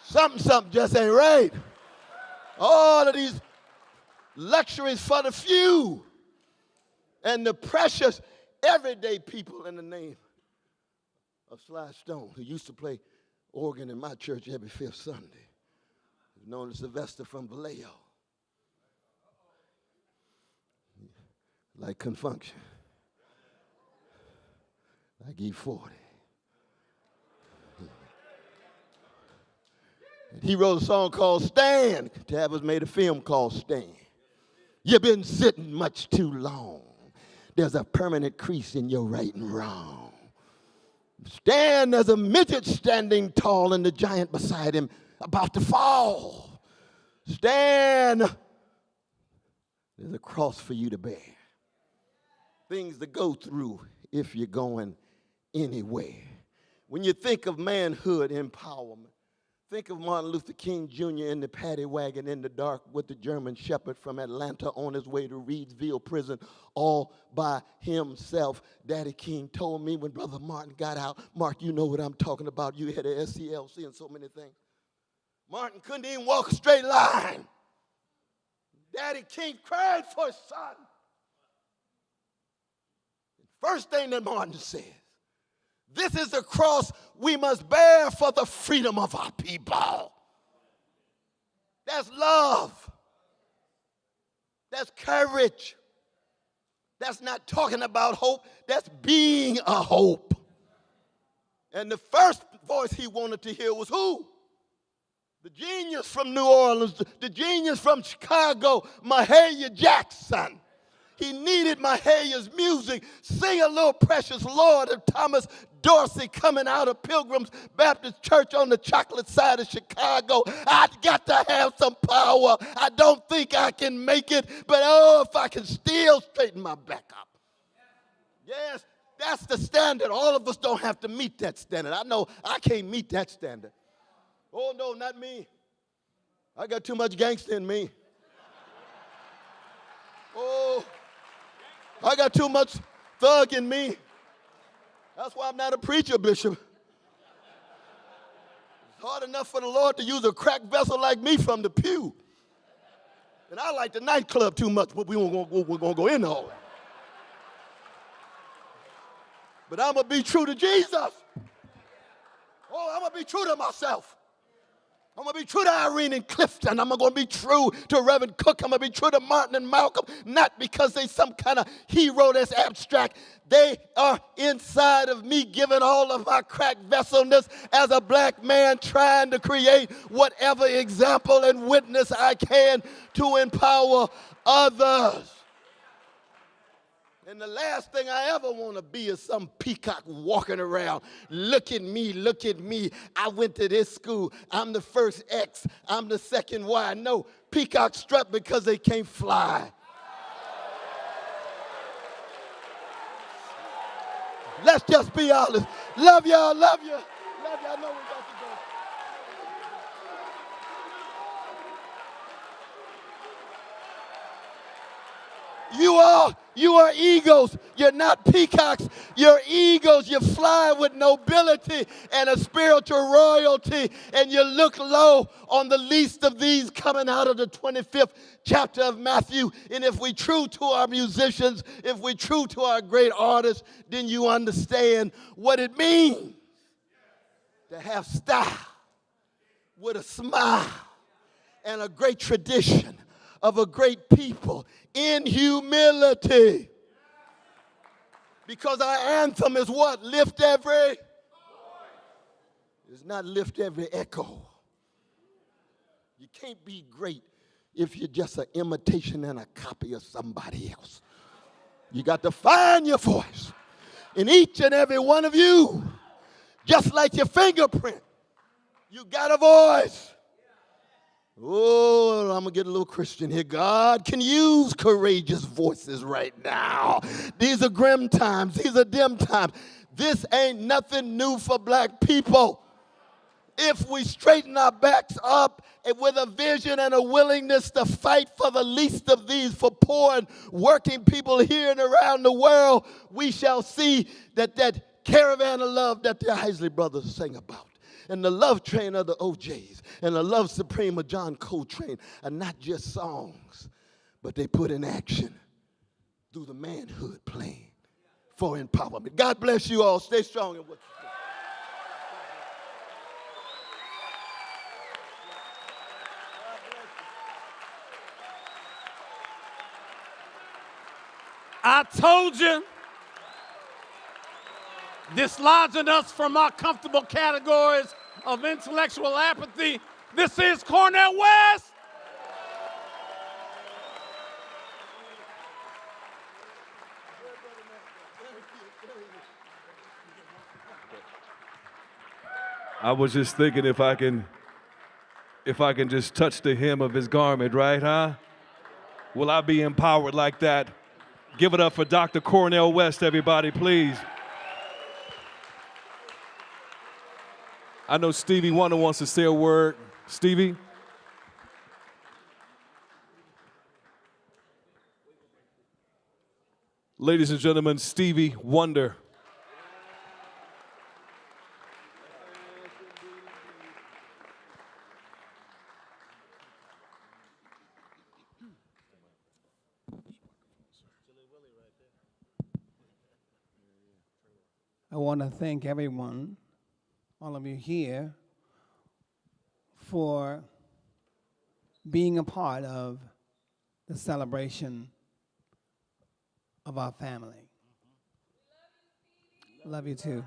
Something just ain't right. All of these luxuries for the few, and the precious everyday people in the name of Sly Stone, who used to play organ in my church every 5th Sunday, known as Sylvester from Vallejo, like Confunction, like E40. He wrote a song called Stand. Tavis made a film called Stand. You've been sitting much too long. There's a permanent crease in your right and wrong. Stand as a midget standing tall and the giant beside him about to fall. Stand. There's a cross for you to bear. Things to go through if you're going anywhere. When you think of manhood empowerment, think of Martin Luther King Jr. in the paddy wagon in the dark with the German shepherd from Atlanta on his way to Reidsville prison all by himself. Daddy King told me when Brother Martin got out, Mark, you know what I'm talking about. You had a SCLC and so many things. Martin couldn't even walk a straight line. Daddy King cried for his son. First thing that Martin says, this is the cross we must bear for the freedom of our people. That's love. That's courage. That's not talking about hope. That's being a hope. And the first voice he wanted to hear was who? The genius from New Orleans, the genius from Chicago, Mahalia Jackson. He needed Mahaya's music. Sing a little Precious Lord of Thomas Dorsey coming out of Pilgrim's Baptist Church on the chocolate side of Chicago. I got to have some power. I don't think I can make it, but oh, if I can still straighten my back up. Yes, that's the standard. All of us don't have to meet that standard. I know I can't meet that standard. Oh, no, not me. I got too much gangster in me. Oh, I got too much thug in me. That's why I'm not a preacher, Bishop. It's hard enough for the Lord to use a cracked vessel like me from the pew. And I like the nightclub too much, but we're going to go into all that. But I'm going to be true to Jesus. Oh, I'm going to be true to myself. I'm going to be true to Irene and Clifton. I'm going to be true to Reverend Cook. I'm going to be true to Martin and Malcolm, not because they some kind of hero that's abstract. They are inside of me, giving all of my cracked vesselness as a black man, trying to create whatever example and witness I can to empower others. And the last thing I ever want to be is some peacock walking around. Look at me, look at me. I went to this school. I'm the first X. I'm the second Y. No, peacocks strut because they can't fly. Let's just be honest. Love y'all, love you. Love y'all. I know we got to go. You are eagles. You're not peacocks. You're eagles. You fly with nobility and a spiritual royalty, and you look low on the least of these coming out of the 25th chapter of Matthew. And if we're true to our musicians, if we're true to our great artists, then you understand what it means to have style with a smile and a great tradition of a great people in humility. Because our anthem is what? Lift every. It's not lift every echo. You can't be great if you're just an imitation and a copy of somebody else. You got to find your voice in each and every one of you. Just like your fingerprint. You got a voice. Oh, I'm going to get a little Christian here. God can use courageous voices right now. These are grim times. These are dim times. This ain't nothing new for black people. If we straighten our backs up with a vision and a willingness to fight for the least of these, for poor and working people here and around the world, we shall see that caravan of love that the Isley brothers sang about, and the love train of the OJs, and the love supreme of John Coltrane are not just songs, but they put in action through the manhood plan for empowerment. God bless you all. Stay strong in what you do. I told you, dislodging us from our comfortable categories of intellectual apathy. This is Cornel West. I was just thinking if I can just touch the hem of his garment, right, huh? Will I be empowered like that? Give it up for Dr. Cornel West, everybody, please. I know Stevie Wonder wants to say a word. Stevie? Ladies and gentlemen, Stevie Wonder. I want to thank everyone, all of you here, for being a part of the celebration of our family. Love you too.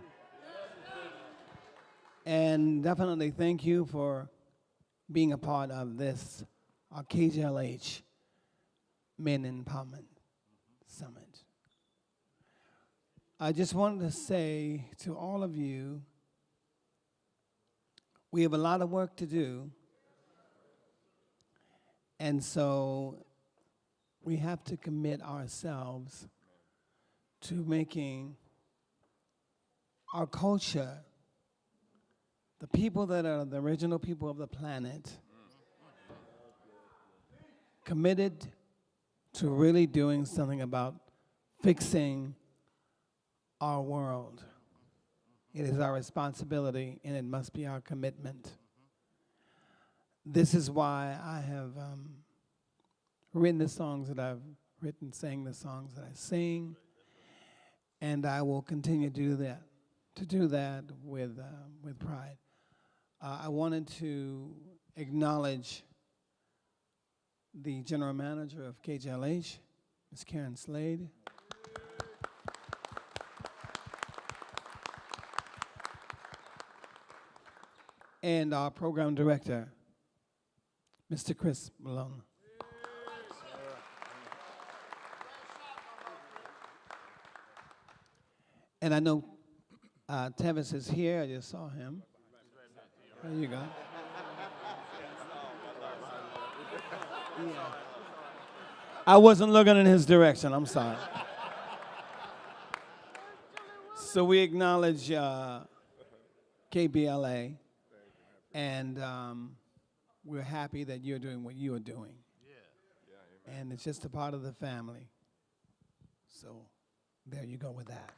And definitely thank you for being a part of this KJLH Men Empowerment Summit. I just wanted to say to all of you, we have a lot of work to do, and so we have to commit ourselves to making our culture, the people that are the original people of the planet, committed to really doing something about fixing our world. It is our responsibility, and it must be our commitment. This is why I have written the songs that I've written, sang the songs that I sing, and I will continue to do that with pride. I wanted to acknowledge the general manager of KJLH, Ms. Karen Slade. And our program director, Mr. Chris Malone. And I know Tevis is here. I just saw him. There you go. Yeah. I wasn't looking in his direction. I'm sorry. So we acknowledge KBLA, and we're happy that you're doing what you are doing. And it's just a part of the family. So there you go with that.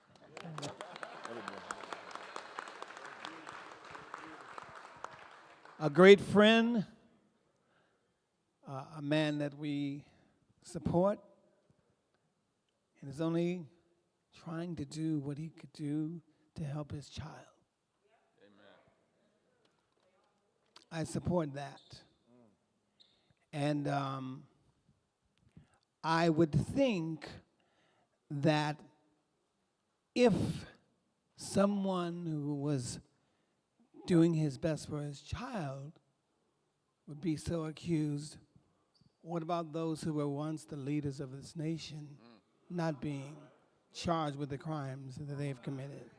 A great friend, a man that we support, and is only trying to do what he could do to help his child. Amen. I support that. And I would think that if someone who was doing his best for his child would be so accused, what about those who were once the leaders of this nation not being charged with the crimes that they've committed?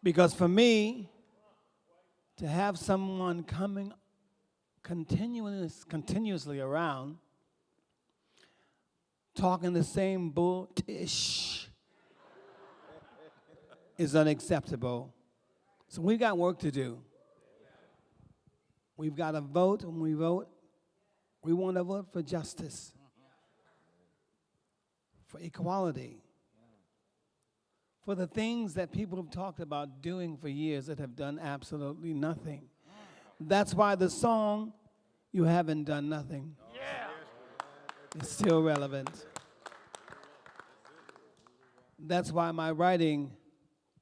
Because for me, to have someone coming continuously around, talking the same bull-ish is unacceptable. So we've got work to do. We've got to vote. When we vote, we want to vote for justice, for equality, for the things that people have talked about doing for years that have done absolutely nothing. That's why the song, "You Haven't Done Nothing," is still relevant. That's why my writing,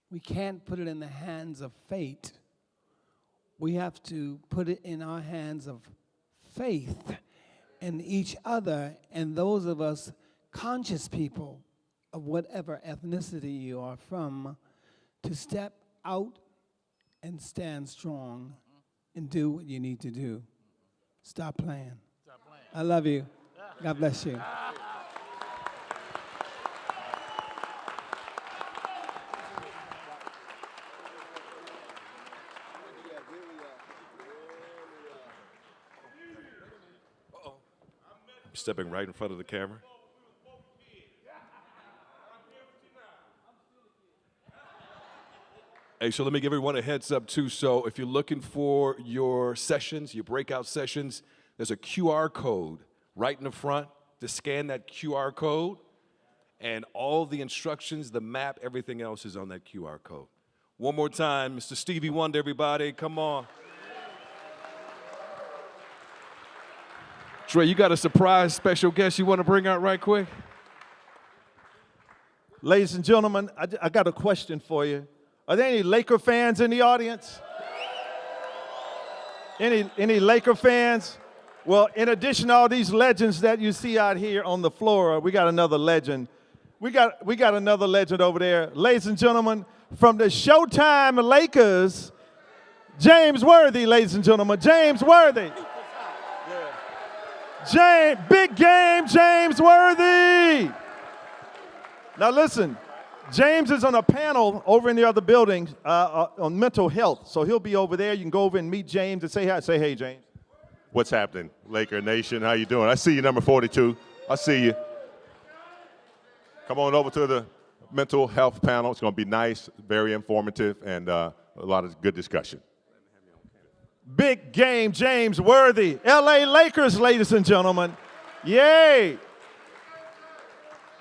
we can't put it in the hands of fate. We have to put it in our hands of faith in each other and those of us conscious people of whatever ethnicity you are from, to step out and stand strong and do what you need to do. Stop playing. I love you. God bless you. I'm stepping right in front of the camera. Hey, so let me give everyone a heads up too. So if you're looking for your sessions, your breakout sessions, there's a QR code right in the front. To scan that QR code, and all the instructions, the map, everything else is on that QR code. One more time, Mr. Stevie Wonder, everybody, come on. Trey, you got a surprise special guest you want to bring out right quick? Ladies and gentlemen, I got a question for you. Are there any Laker fans in the audience? Any Laker fans? Well, in addition to all these legends that you see out here on the floor, we got another legend. We got another legend over there. Ladies and gentlemen, from the Showtime Lakers, James Worthy, ladies and gentlemen. James Worthy. Big game, James Worthy. Now listen, James is on a panel over in the other building on mental health. So he'll be over there. You can go over and meet James and say hi. Say hey, James. What's happening, Laker Nation? How you doing? I see you, number 42. I see you. Come on over to the mental health panel. It's going to be nice, very informative, and a lot of good discussion. Big game, James Worthy. LA Lakers, ladies and gentlemen. Yay.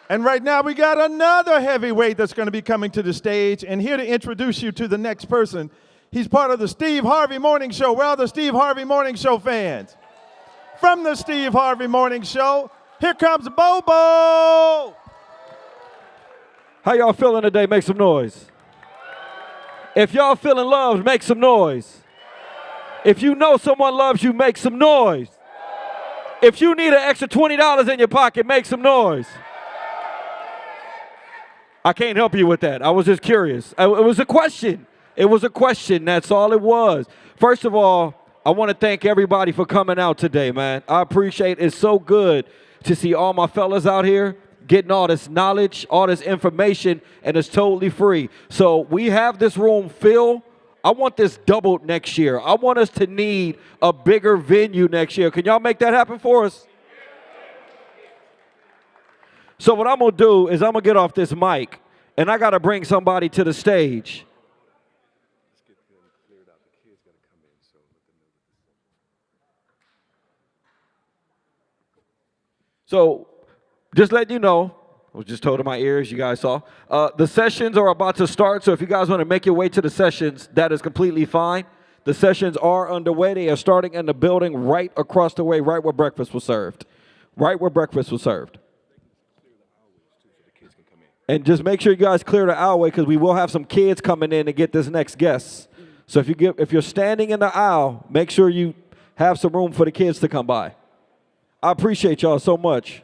And right now we got another heavyweight that's going to be coming to the stage. And here to introduce you to the next person, he's part of the Steve Harvey Morning Show. Where are the Steve Harvey Morning Show fans? From the Steve Harvey Morning Show, here comes Bobo. How y'all feeling today? Make some noise. If y'all feeling loved, make some noise. If you know someone loves you, make some noise. If you need an extra $20 in your pocket, make some noise. I can't help you with that. I was just curious. It was a question. It was a question. That's all it was. First of all, I want to thank everybody for coming out today, man. I appreciate it. It's so good to see all my fellas out here getting all this knowledge, all this information, and it's totally free. So we have this room filled. I want this doubled next year. I want us to need a bigger venue next year. Can y'all make that happen for us? So what I'm going to do is I'm going to get off this mic, and I got to bring somebody to the stage. So just letting you know, I was just told in my ears, you guys saw. The sessions are about to start, so if you guys want to make your way to the sessions, that is completely fine. The sessions are underway. They are starting in the building right across the way, right where breakfast was served. Right where breakfast was served. And just make sure you guys clear the aisleway because we will have some kids coming in to get this next guest. So if you're standing in the aisle, make sure you have some room for the kids to come by. I appreciate y'all so much.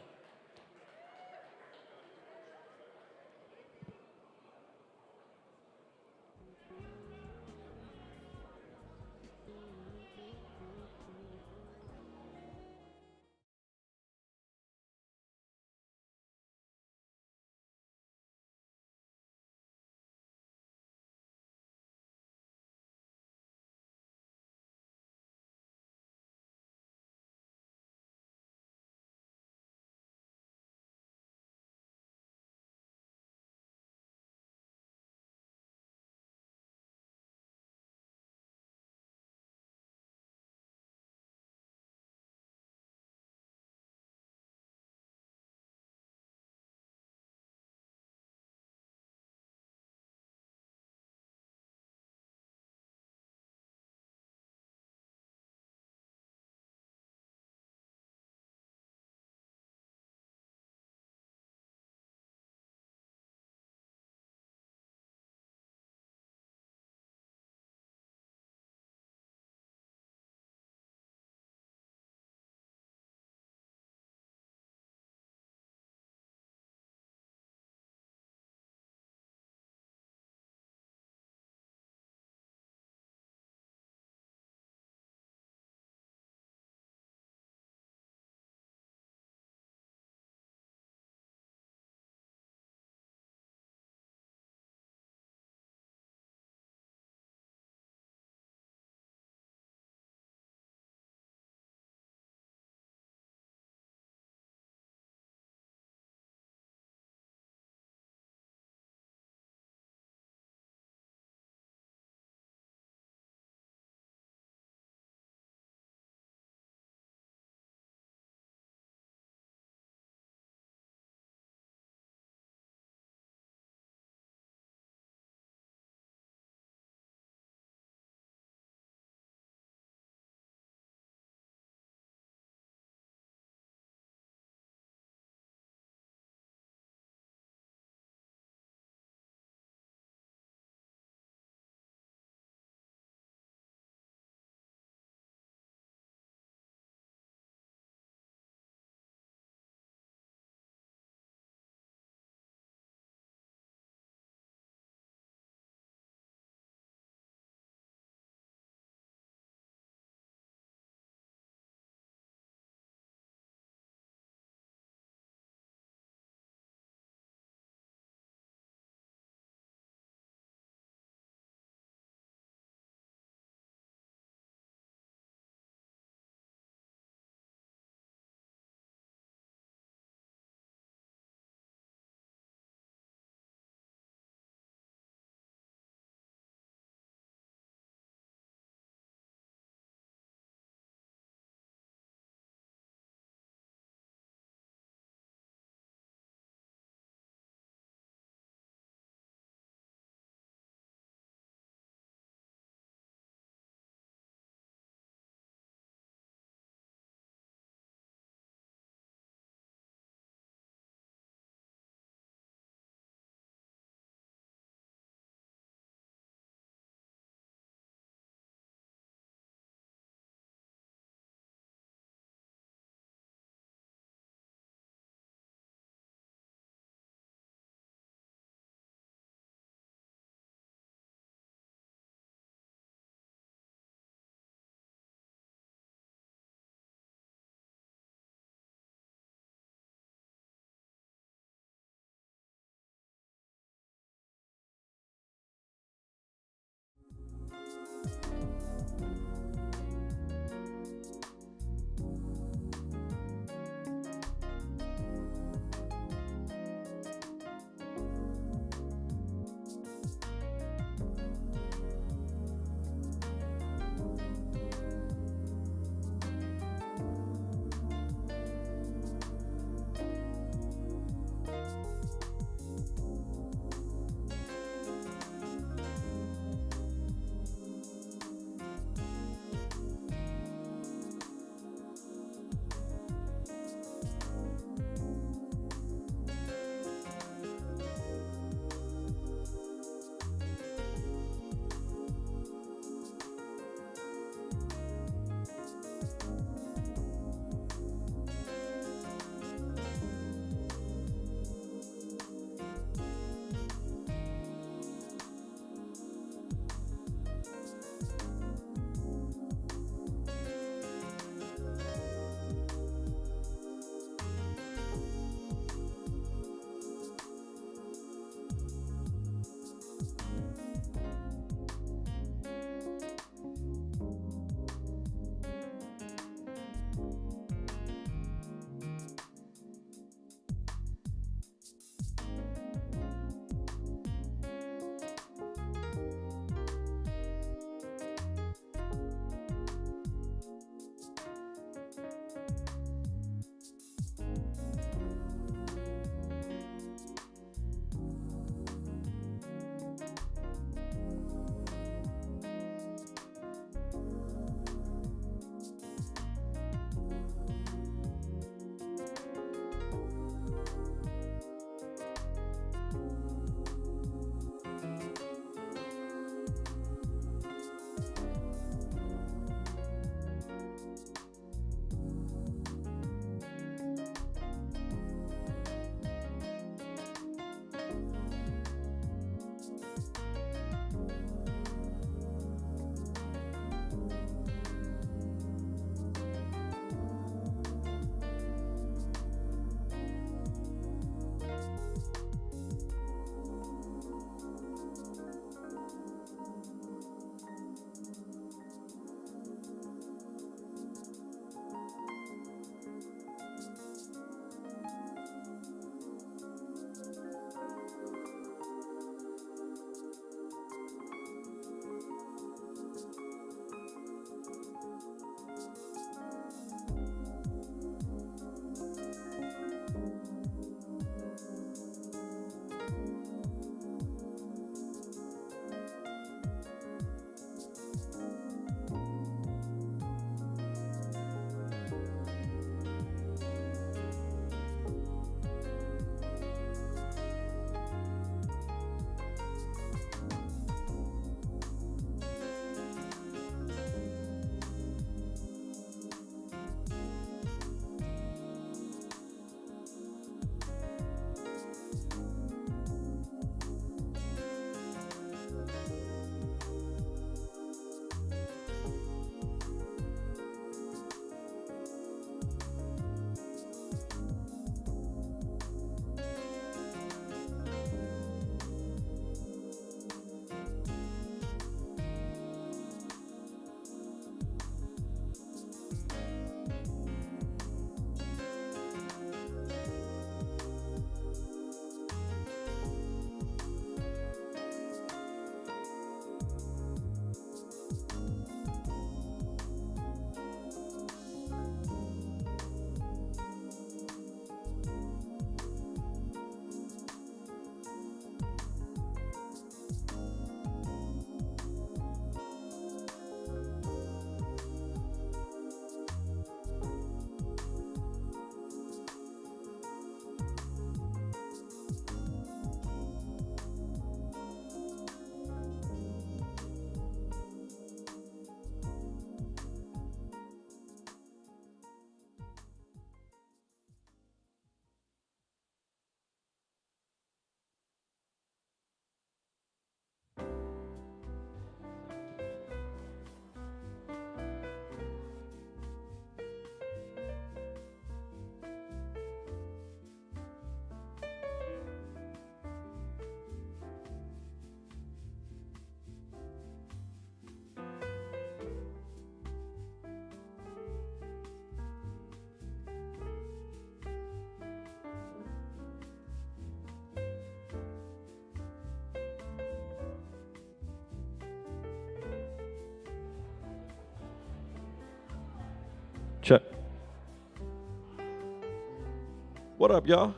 What up, y'all?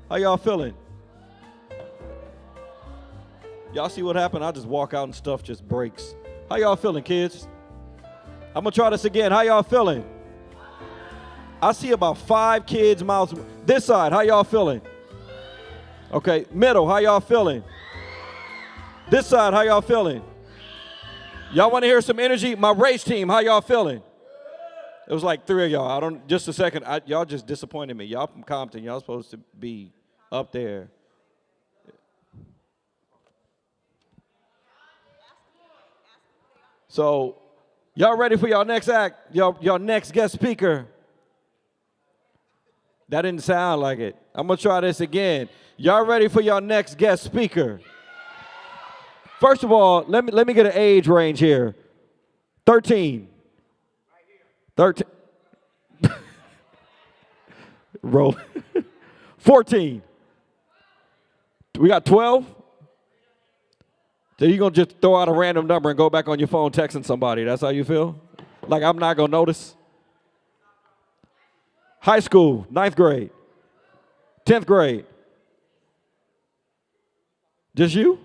How y'all feeling? Y'all see what happened? I just walk out and stuff just breaks. How y'all feeling, kids? I'm gonna try this again. How y'all feeling? I see about 5 kids miles. This side, how y'all feeling? Okay, middle, how y'all feeling? This side, how y'all feeling? Y'all want to hear some energy? My race team, how y'all feeling? It was like 3 of y'all. Just a second. Y'all just disappointed me. Y'all from Compton. Y'all supposed to be up there. So, y'all ready for y'all next act? Y'all next guest speaker? That didn't sound like it. I'm going to try this again. Y'all ready for y'all next guest speaker? First of all, let me get an age range here. 13. 13. Roll. 14. We got 12? So you going to just throw out a random number and go back on your phone texting somebody. That's how you feel? Like I'm not going to notice? High school, 9th grade. 10th grade. Just you?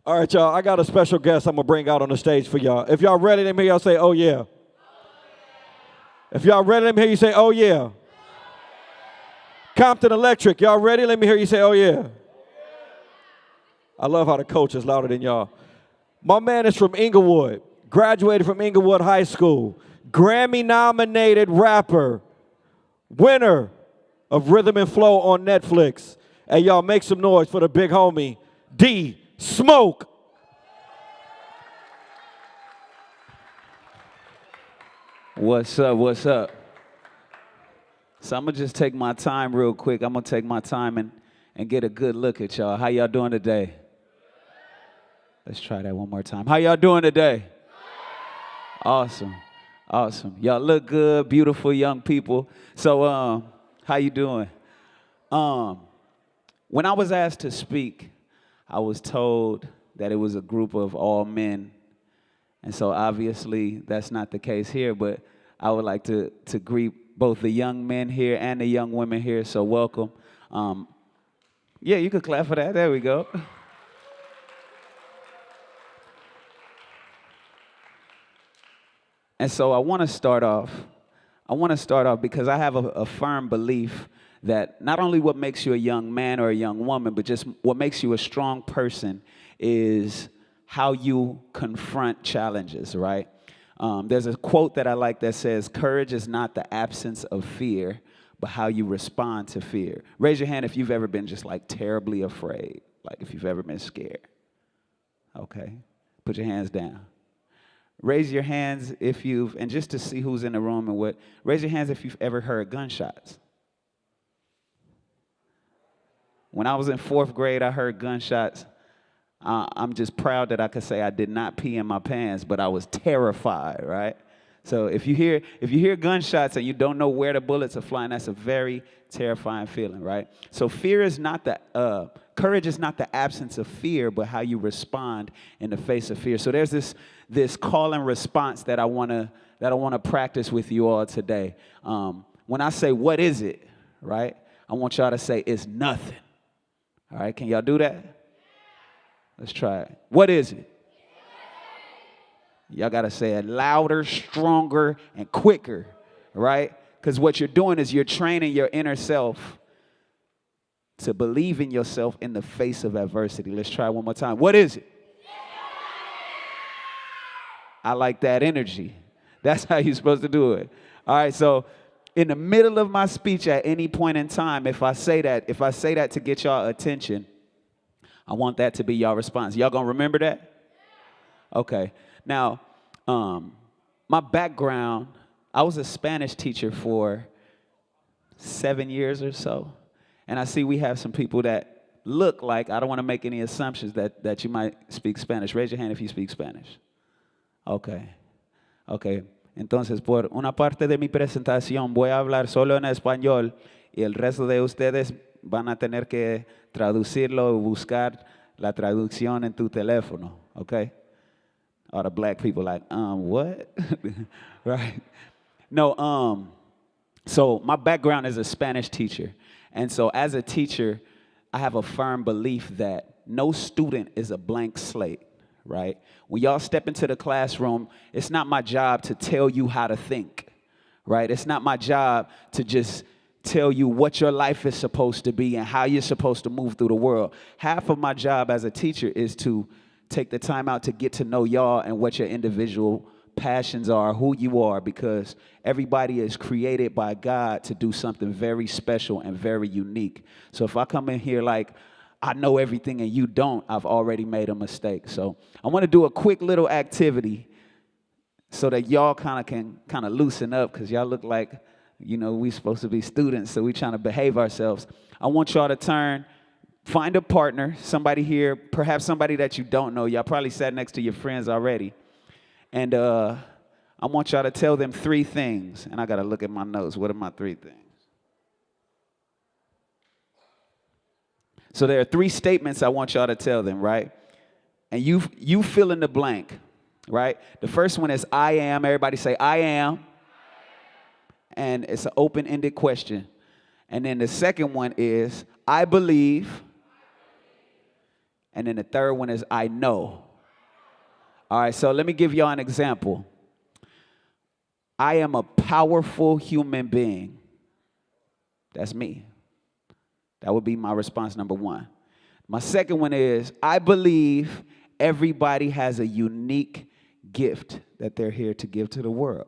All right, y'all, I got a special guest I'm going to bring out on the stage for y'all. If y'all ready, let me hear y'all say, oh, yeah. If y'all ready, let me hear you say, oh, yeah. Compton Electric, y'all ready? Let me hear you say, oh, yeah. I love how the coach is louder than y'all. My man is from Inglewood, graduated from Inglewood High School, Grammy-nominated rapper, winner of Rhythm and Flow on Netflix. Hey, y'all, make some noise for the big homie, D. Smoke. What's up? What's up? So I'm going to just take my time real quick. I'm going to take my time and get a good look at y'all. How y'all doing today? Let's try that one more time. How y'all doing today? Awesome. Awesome. Y'all look good, beautiful young people. So how you doing? When I was asked to speak, I was told that it was a group of all men. And so obviously that's not the case here, but I would like to greet both the young men here and the young women here, so welcome. Yeah, you could clap for that. There we go. And so I want to start off because I have a firm belief that not only what makes you a young man or a young woman, but just what makes you a strong person is how you confront challenges, right? There's a quote that I like that says, courage is not the absence of fear, but how you respond to fear. Raise your hand if you've ever been just like terribly afraid, like if you've ever been scared. Okay, put your hands down. Raise your hands if you've, and just to see who's in the room and what, raise your hands if you've ever heard gunshots. When I was in 4th grade, I heard gunshots. I'm just proud that I could say I did not pee in my pants, but I was terrified, right? So if you hear gunshots and you don't know where the bullets are flying, that's a very terrifying feeling, right? So courage is not the absence of fear, but how you respond in the face of fear. So there's this call and response that I want to practice with you all today. When I say what is it, right? I want y'all to say it's nothing. All right, can y'all do that? Let's try it. What is it? Y'all got to say it louder, stronger, and quicker, right? Because what you're doing is you're training your inner self to believe in yourself in the face of adversity. Let's try it one more time. What is it? I like that energy. That's how you're supposed to do it. All right, so in the middle of my speech at any point in time, if I say that to get y'all attention, I want that to be y'all response. Y'all gonna remember that? Okay. Now, my background, I was a Spanish teacher for 7 years or so. And I see we have some people that look like, I don't want to make any assumptions that you might speak Spanish. Raise your hand if you speak Spanish. Okay. Okay. Entonces, por una parte de mi presentación voy a hablar solo en español y el resto de ustedes van a tener que traducirlo o buscar la traducción en tu teléfono, okay? All the black people like, what? Right? No, so my background is a Spanish teacher. And so as a teacher, I have a firm belief that no student is a blank slate, right? When y'all step into the classroom, it's not my job to tell you how to think, right? It's not my job to just tell you what your life is supposed to be and how you're supposed to move through the world. Half of my job as a teacher is to take the time out to get to know y'all and what your individual passions are, who you are, because everybody is created by God to do something very special and very unique. So if I come in here like I know everything and you don't, I've already made a mistake. So I want to do a quick little activity so that y'all can loosen up, because y'all look like, you know, we supposed to be students, so we trying to behave ourselves. I want y'all to find a partner, somebody here, perhaps somebody that you don't know. Y'all probably sat next to your friends already. And I want y'all to tell them 3 things. And I got to look at my notes. What are my 3 things? So there are 3 statements I want y'all to tell them, right? And you fill in the blank, right? The first one is I am. Everybody say I am. And it's an open-ended question. And then the second one is I believe. And then the third one is I know. All right, so let me give y'all an example. I am a powerful human being. That's me. That would be my response number 1. My second one is I believe everybody has a unique gift that they're here to give to the world.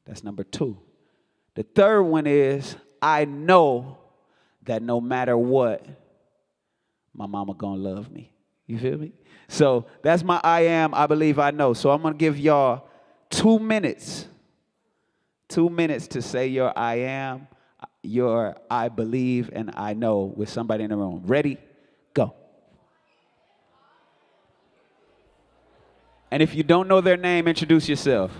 That's number 2. The third one is I know that no matter what, my mama gonna love me. You feel me? So that's my I am, I believe, I know. So I'm gonna give y'all 2 minutes. 2 minutes to say your I am, your I believe, and I know with somebody in the room. Ready? Go. And if you don't know their name, introduce yourself.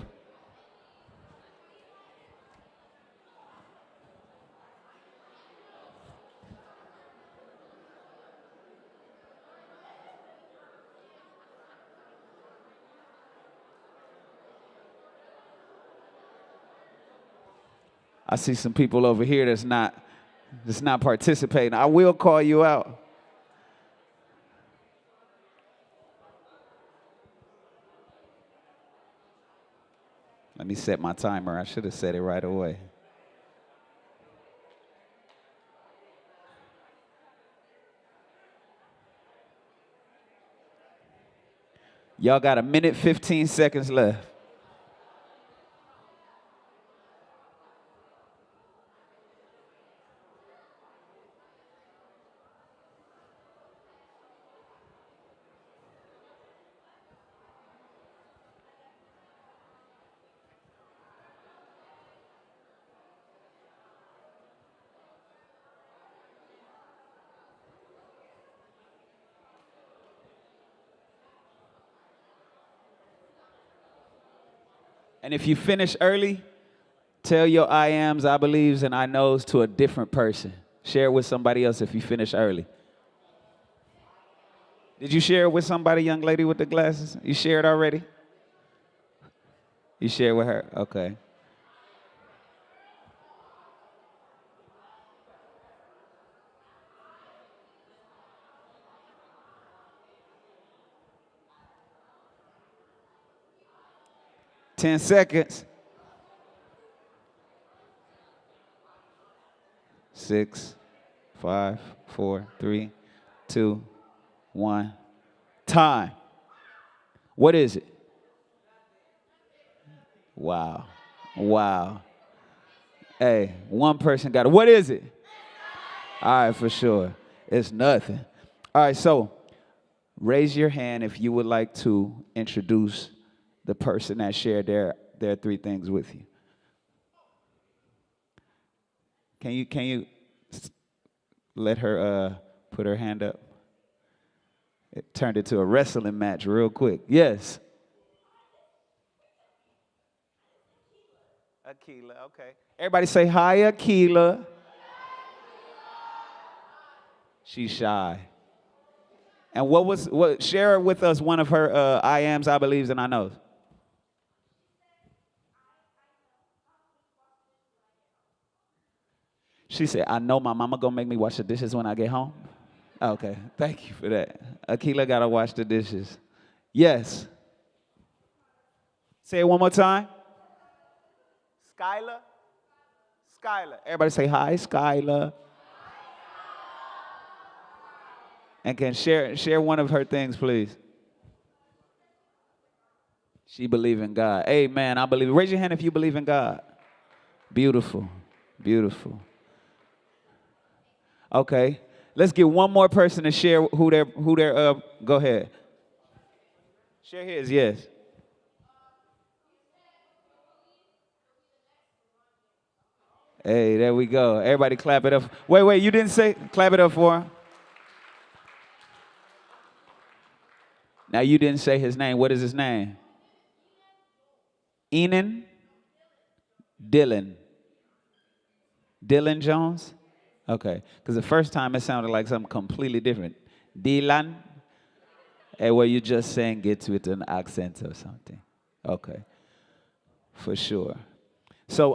I see some people over here that's not participating. I will call you out. Let me set my timer. I should have set it right away. Y'all got 1minute, 15 seconds left. And if you finish early, tell your I ams, I believes, and I knows to a different person. Share it with somebody else if you finish early. Did you share it with somebody, young lady with the glasses? You shared already? You shared with her? Okay. Ten seconds. 6, 5, 4, 3, 2, 1. Time. What is it? Wow. Wow. Hey, one person got it. What is it? All right, for sure. It's nothing. All right, so raise your hand if you would like to introduce the person that shared their 3 things with you. Can you let her put her hand up? It turned into a wrestling match real quick. Yes. Akila, okay. Everybody say hi, Akila. She's shy. And share with us one of her I ams, I believes, and I knows. She said, I know my mama gonna make me wash the dishes when I get home. Okay, thank you for that. Akila gotta wash the dishes. Yes. Say it one more time. Skylar. Skylar. Everybody say hi, Skylar. And can share one of her things, please. She believe in God. Amen. I believe. Raise your hand if you believe in God. Beautiful. Beautiful. Okay. Let's get one more person to share who they're go ahead. Share his, yes. Hey, there we go. Everybody clap it up. Wait, you didn't say clap it up for him. Now you didn't say his name. What is his name? Enan Dylan. Dylan Jones? Okay. Because the first time it sounded like something completely different. Dylan? Hey, well, you just saying it with an accent or something. Okay. For sure. So,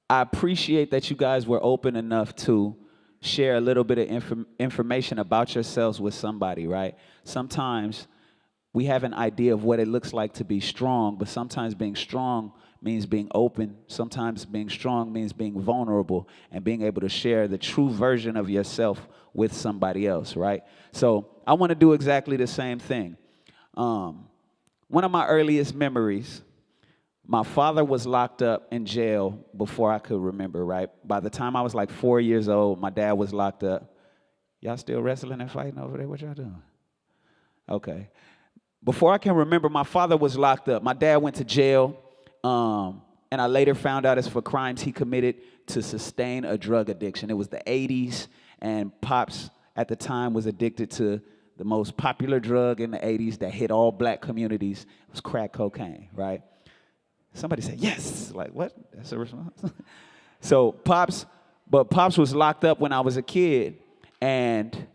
I appreciate that you guys were open enough to share a little bit of information about yourselves with somebody, right? Sometimes we have an idea of what it looks like to be strong, but sometimes being strong means being open. Sometimes being strong means being vulnerable and being able to share the true version of yourself with somebody else, right? So I want to do exactly the same thing. One of my earliest memories, my father was locked up in jail before I could remember, right? By the time I was like 4 years old, my dad was locked up. Y'all still wrestling and fighting over there? What y'all doing? Okay. Before I can remember, my father was locked up. My dad went to jail, and I later found out it's for crimes he committed to sustain a drug addiction. It was the 80s, and Pops at the time was addicted to the most popular drug in the 80s that hit all black communities. It was crack cocaine, right? Somebody said, yes. Like, what? That's a response. So Pops was locked up when I was a kid, and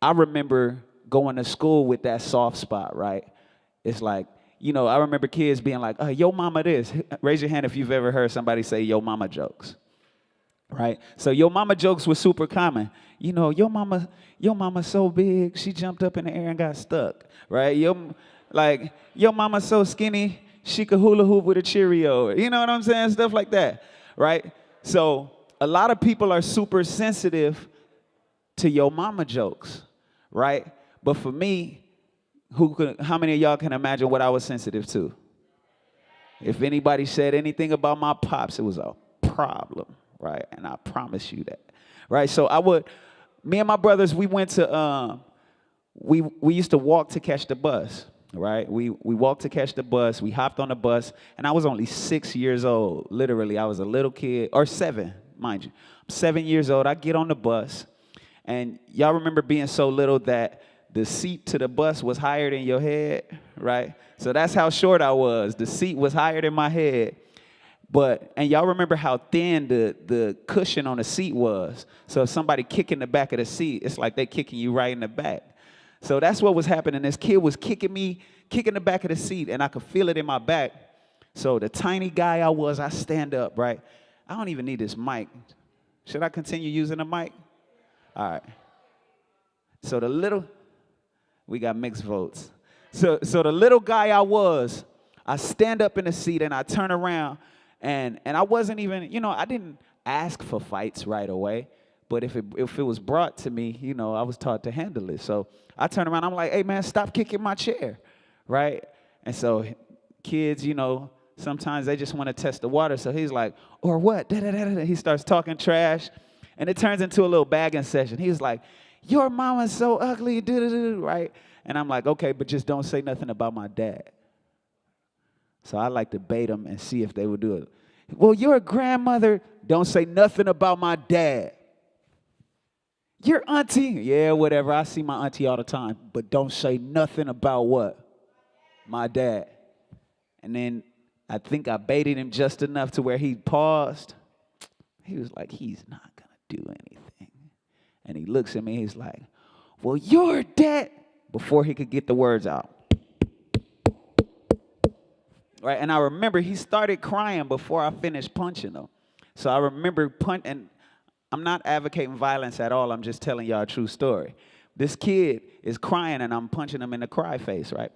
I remember going to school with that soft spot, right? It's like, you know, I remember kids being like, yo mama this. Raise your hand if you've ever heard somebody say yo mama jokes, right? So yo mama jokes were super common. You know, yo mama so big, she jumped up in the air and got stuck, right? Yo mama so skinny, she could hula hoop with a Cheerio. You know what I'm saying? Stuff like that, right? So a lot of people are super sensitive to yo mama jokes, right? But for me, how many of y'all can imagine what I was sensitive to? If anybody said anything about my pops, it was a problem, right? And I promise you that, right? So me and my brothers, we went to, we used to walk to catch the bus, right? We walked to catch the bus. We hopped on the bus, and I was only 6 years old. Literally, I was a little kid, or 7, mind you. I'm 7 years old. I get on the bus, and y'all remember being so little that the seat to the bus was higher than your head, right? So that's how short I was. The seat was higher than my head. And y'all remember how thin the cushion on the seat was. So if somebody kicking the back of the seat, it's like they kicking you right in the back. So that's what was happening. This kid was kicking the back of the seat, and I could feel it in my back. So the tiny guy I stand up, right? I don't even need this mic. Should I continue using the mic? All right. So we got mixed votes. So the little guy I stand up in the seat and I turn around, and I wasn't even, I didn't ask for fights right away, but if it was brought to me, I was taught to handle it. So I turn around, I'm like, hey man, stop kicking my chair, right? And so kids, sometimes they just want to test the water. So he's like, or what? Da-da-da-da-da. He starts talking trash, and it turns into a little bagging session. He was like, your mama's so ugly, right? And I'm like, okay, but just don't say nothing about my dad. So I like to bait them and see if they would do it. Well, your grandmother, don't say nothing about my dad. Your auntie, yeah, whatever. I see my auntie all the time, but don't say nothing about what? My dad. And then I think I baited him just enough to where he paused. He was like, he's not going to do anything. And he looks at me, he's like, well, your dad, before he could get the words out. right? And I remember he started crying before I finished punching him. So I remember and I'm not advocating violence at all. I'm just telling y'all a true story. This kid is crying and I'm punching him in the cry face, right?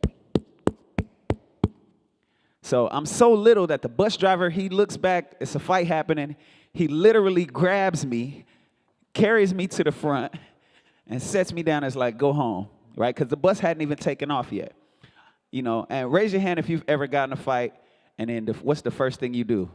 So I'm so little that the bus driver, he looks back, it's a fight happening. He literally grabs me, carries me to the front, and sets me down as like, go home, right? Because the bus hadn't even taken off yet. You know, and raise your hand if you've ever gotten a fight, and then what's the first thing you do?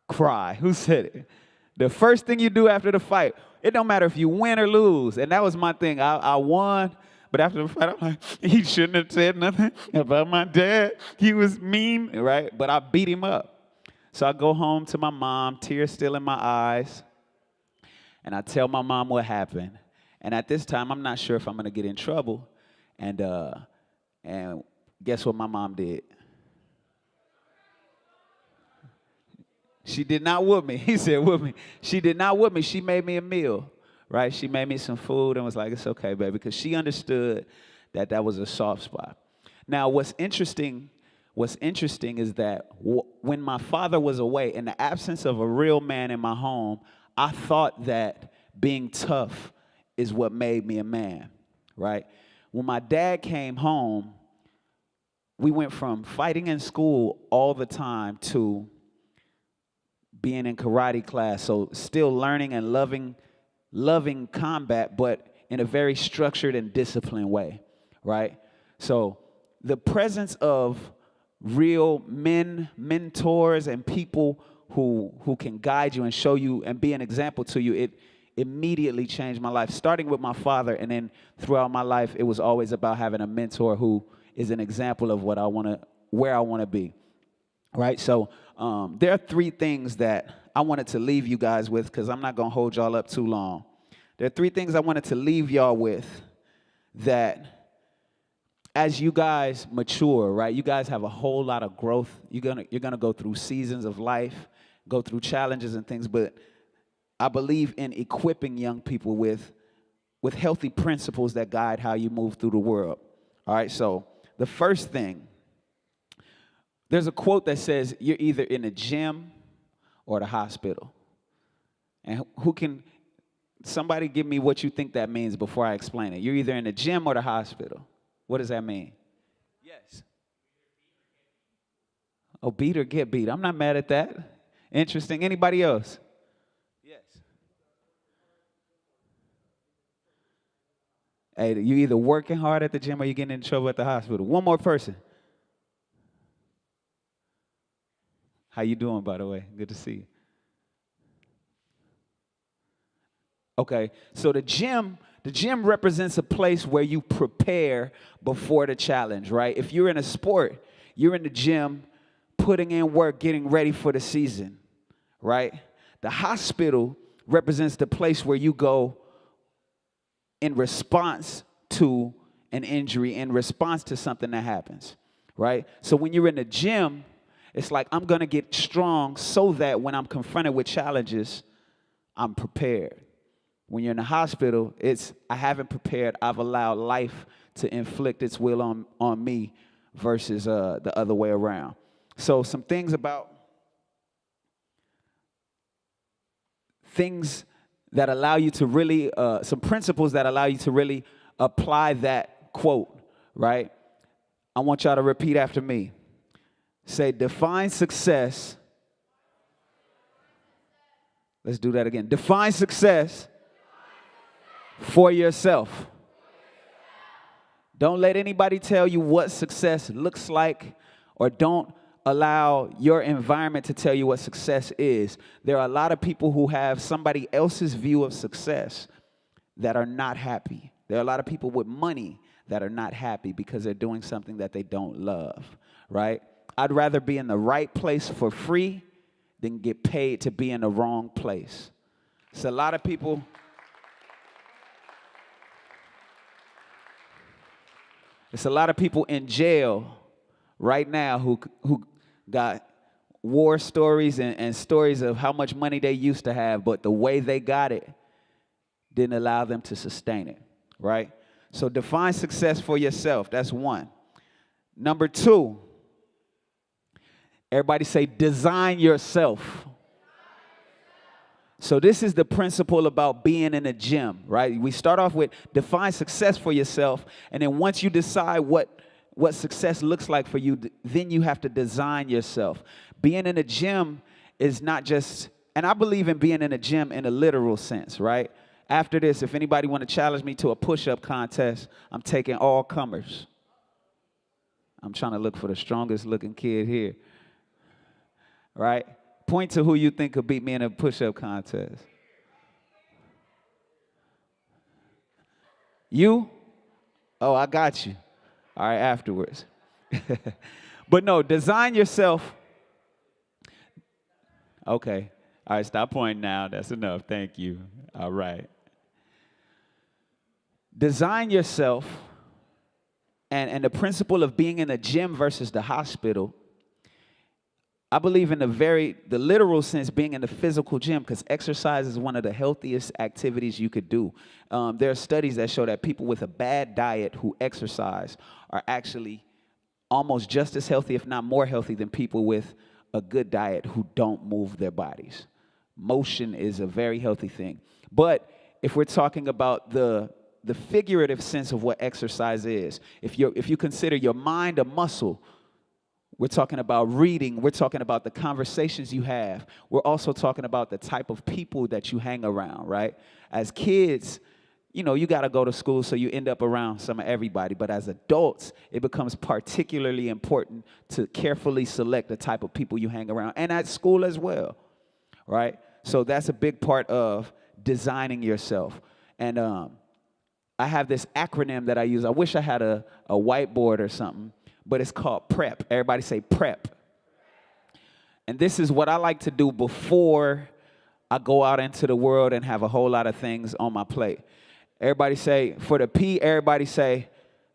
Cry. Who said it? The first thing you do after the fight, it don't matter if you win or lose. And that was my thing. I won, but after the fight, I'm like, he shouldn't have said nothing about my dad. He was mean, right? But I beat him up. So I go home to my mom, tears still in my eyes, and I tell my mom what happened. And at this time, I'm not sure if I'm going to get in trouble. And guess what my mom did? She did not whoop me. He said, whoop me. She did not whoop me. She made me a meal, right? She made me some food and was like, it's okay, baby, because she understood that that was a soft spot. Now, what's interesting is that when my father was away, in the absence of a real man in my home, I thought that being tough is what made me a man, right? When my dad came home, we went from fighting in school all the time to being in karate class, so still learning and loving combat, but in a very structured and disciplined way, right? So the presence of real mentors, and people who can guide you and show you and be an example to you, it immediately changed my life, starting with my father, and then throughout my life, it was always about having a mentor who is an example of where I want to be, right? So there are three things that I wanted to leave you guys with, because I'm not going to hold y'all up too long. There are three things I wanted to leave y'all with that as you guys mature, right, you guys have a whole lot of growth. You're gonna go through seasons of life, go through challenges and things, but I believe in equipping young people with healthy principles that guide how you move through the world. All right, so the first thing, there's a quote that says, you're either in the gym or the hospital. And somebody give me what you think that means before I explain it. You're either in the gym or the hospital. What does that mean? Yes. Oh, beat or get beat. I'm not mad at that. Interesting. Anybody else? Yes. Hey, you either working hard at the gym or you're getting in trouble at the hospital. One more person. How you doing, by the way? Good to see you. Okay, so the gym represents a place where you prepare before the challenge, right? If you're in a sport, you're in the gym putting in work, getting ready for the season, right? The hospital represents the place where you go in response to an injury, in response to something that happens, right? So when you're in the gym, it's like, I'm going to get strong so that when I'm confronted with challenges, I'm prepared. When you're in the hospital, it's, I haven't prepared. I've allowed life to inflict its will on me versus the other way around. So some things about things that allow you to really, some principles that allow you to really apply that quote, right? I want y'all to repeat after me. Say, define success. Let's do that again. Define success for yourself. Don't let anybody tell you what success looks like, or don't allow your environment to tell you what success is. There are a lot of people who have somebody else's view of success that are not happy. There are a lot of people with money that are not happy because they're doing something that they don't love, right? I'd rather be in the right place for free than get paid to be in the wrong place. So a lot of people... There's a lot of people in jail right now who got war stories and stories of how much money they used to have, but the way they got it didn't allow them to sustain it, right? So define success for yourself. That's one. Number two, Everybody say, design yourself. So this is the principle about being in a gym, right? We start off with define success for yourself, and then once you decide what success looks like for you, then you have to design yourself. Being in a gym is not just, and I believe in being in a gym in a literal sense, right? After this, if anybody want to challenge me to a push-up contest, I'm taking all comers. I'm trying to look for the strongest looking kid here, right? Point to who you think could beat me in a push-up contest. You? Oh, I got you. All right, afterwards. But no, design yourself. Okay. All right, stop pointing now. That's enough. Thank you. All right. Design yourself, and the principle of being in a gym versus the hospital, I believe in the literal sense, being in the physical gym, because exercise is one of the healthiest activities you could do. There are studies that show that people with a bad diet who exercise are actually almost just as healthy, if not more healthy, than people with a good diet who don't move their bodies. Motion is a very healthy thing. But if we're talking about the figurative sense of what exercise is, if you consider your mind a muscle, we're talking about reading. We're talking about the conversations you have. We're also talking about the type of people that you hang around, right? As kids, you know, you got to go to school, so you end up around some of everybody. But as adults, it becomes particularly important to carefully select the type of people you hang around, and at school as well, right? So that's a big part of designing yourself. And I have this acronym that I use. I wish I had a whiteboard or something. But it's called PREP. Everybody say PREP. And this is what I like to do before I go out into the world and have a whole lot of things on my plate. Everybody say, for the P, everybody say,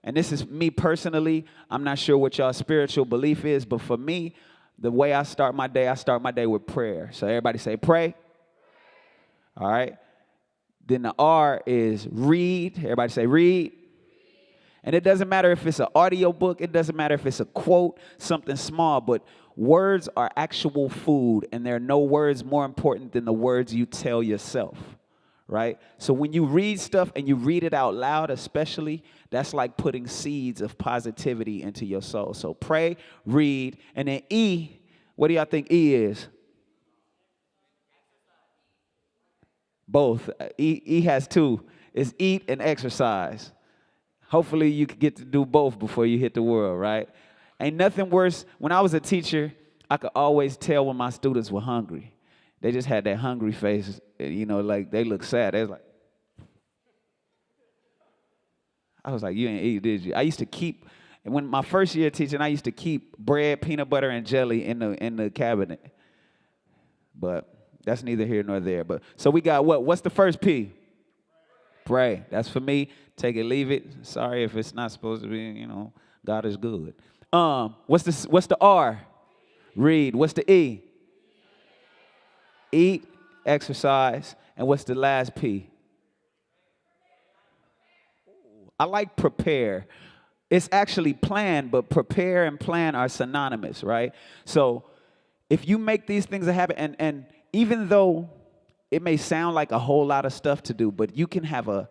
and this is me personally, I'm not sure what y'all's spiritual belief is, but for me, the way I start my day with prayer. So everybody say pray. All right. Then the R is read. Everybody say read. And it doesn't matter if it's an audio book, it doesn't matter if it's a quote, something small, but words are actual food, and there are no words more important than the words you tell yourself, right? So when you read stuff and you read it out loud especially, that's like putting seeds of positivity into your soul. So pray, read, and then E, what do y'all think E is? Both. E has two. It's eat and exercise. Hopefully you could get to do both before you hit the world, right? Ain't nothing worse. When I was a teacher, I could always tell when my students were hungry. They just had that hungry face, you know, like they look sad. They was like, I was like, you ain't eat, did you? I used to keep, when my first year teaching, I used to keep bread, peanut butter, and jelly in the cabinet. But that's neither here nor there. But so we got what? What's the first P? Pray. That's for me. Take it, leave it. Sorry if it's not supposed to be, you know, God is good. What's the R? Read. What's the E? Eat, exercise. And what's the last P? I like prepare. It's actually plan, but prepare and plan are synonymous, right? So if you make these things a habit, and even though it may sound like a whole lot of stuff to do, but you can have a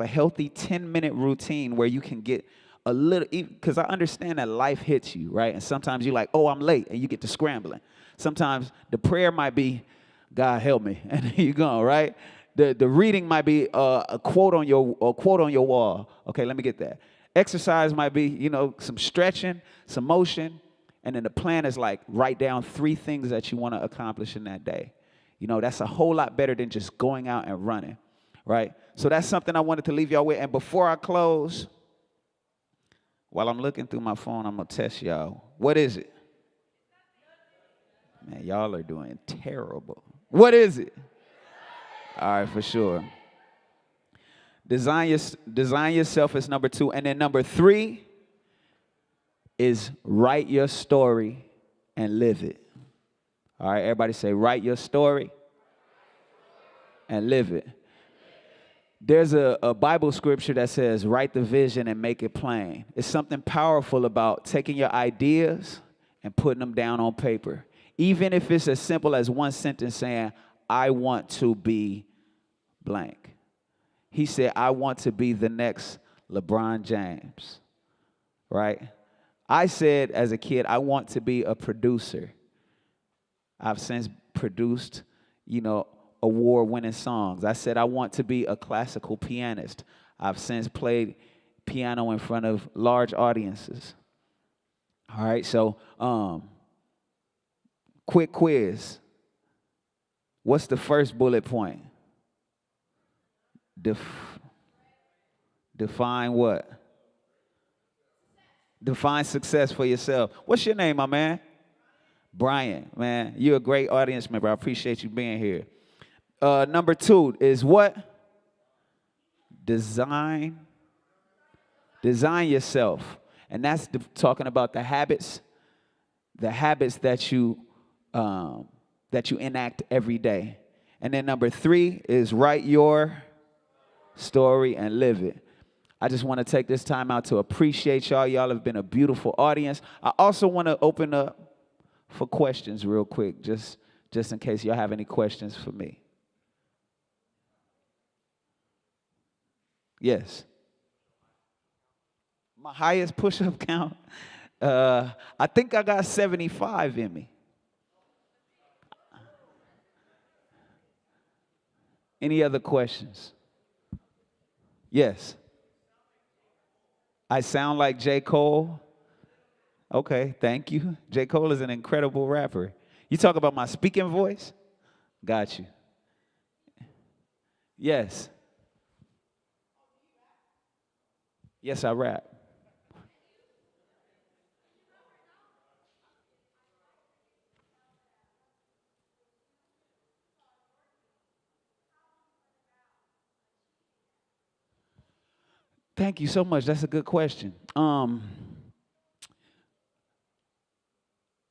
healthy 10-minute routine where you can get a little, because I understand that life hits you, right? And sometimes you're like, oh, I'm late, and you get to scrambling. Sometimes the prayer might be, God help me, and there you go, right? The reading might be a quote on your wall. Okay, let me get that. Exercise might be, you know, some stretching, some motion, and then the plan is like write down 3 things that you want to accomplish in that day. You know, that's a whole lot better than just going out and running, right? So that's something I wanted to leave y'all with. And before I close, while I'm looking through my phone, I'm going to test y'all. What is it? Man, y'all are doing terrible. What is it? All right, for sure. Design yourself is number 2. And then number 3 is write your story and live it. All right, everybody say, write your story and live it. There's a Bible scripture that says, write the vision and make it plain. It's something powerful about taking your ideas and putting them down on paper. Even if it's as simple as one sentence saying, I want to be blank. He said, I want to be the next LeBron James, right? I said as a kid, I want to be a producer. I've since produced, award-winning songs. I said I want to be a classical pianist. I've since played piano in front of large audiences. All right, so quick quiz. What's the first bullet point? Define what? Define success for yourself. What's your name, my man? Brian, man. You're a great audience member. I appreciate you being here. Number 2 is what? Design yourself. And that's talking about the habits that you enact every day. And then number 3 is write your story and live it. I just want to take this time out to appreciate y'all. Y'all have been a beautiful audience. I also want to open up for questions real quick, just in case y'all have any questions for me. Yes. My highest push-up count, I think I got 75 in me. Any other questions? Yes. I sound like J. Cole? Okay, thank you. J. Cole is an incredible rapper. You talk about my speaking voice? Got you. Yes. Yes, I rap. Thank you so much. That's a good question.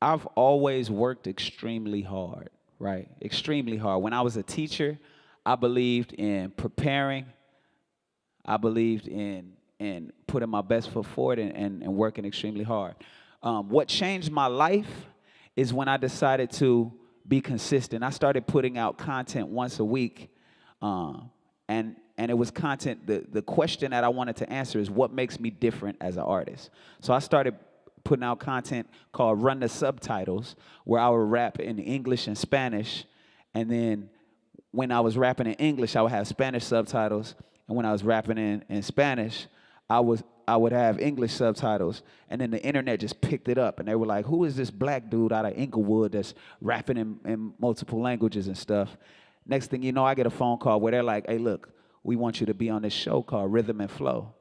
I've always worked extremely hard, right? Extremely hard. When I was a teacher, I believed in preparing. I believed in putting my best foot forward and working extremely hard. What changed my life is when I decided to be consistent. I started putting out content once a week, and it was content, the question that I wanted to answer is what makes me different as an artist. So I started putting out content called Run the Subtitles, where I would rap in English and Spanish, and then when I was rapping in English, I would have Spanish subtitles, and when I was rapping in Spanish, I would have English subtitles, and then the internet just picked it up, and they were like, who is this black dude out of Inglewood that's rapping in multiple languages and stuff? Next thing you know, I get a phone call where they're like, hey, look, we want you to be on this show called Rhythm and Flow.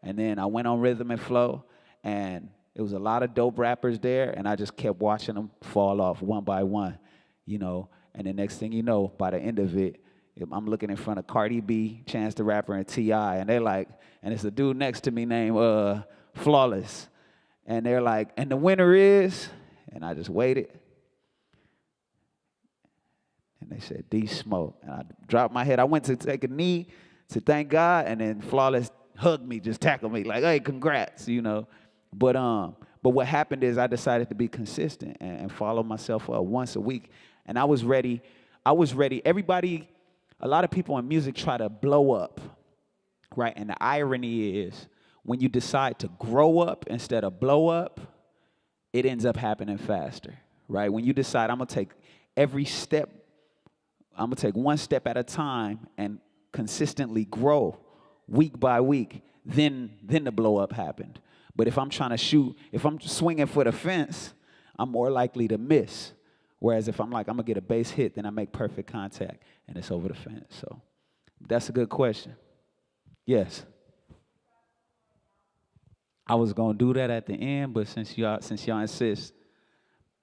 And then I went on Rhythm and Flow, and it was a lot of dope rappers there, and I just kept watching them fall off one by one, And the next thing you know, by the end of it, I'm looking in front of Cardi B, Chance the Rapper, and T.I., and they're like, and it's a dude next to me named Flawless. And they're like, and the winner is, and I just waited. And they said, D Smoke. And I dropped my head. I went to take a knee to thank God, and then Flawless hugged me, just tackled me, like, hey, congrats, But what happened is I decided to be consistent and follow myself up once a week. And I was ready. Everybody, a lot of people in music try to blow up, right? And the irony is when you decide to grow up instead of blow up, it ends up happening faster, right? When you decide I'm going to take one step at a time and consistently grow week by week, then the blow up happened. But if I'm swinging for the fence, I'm more likely to miss. Whereas if I'm like, I'm going to get a base hit, then I make perfect contact, and it's over the fence. So that's a good question. Yes. I was going to do that at the end, but since y'all insist.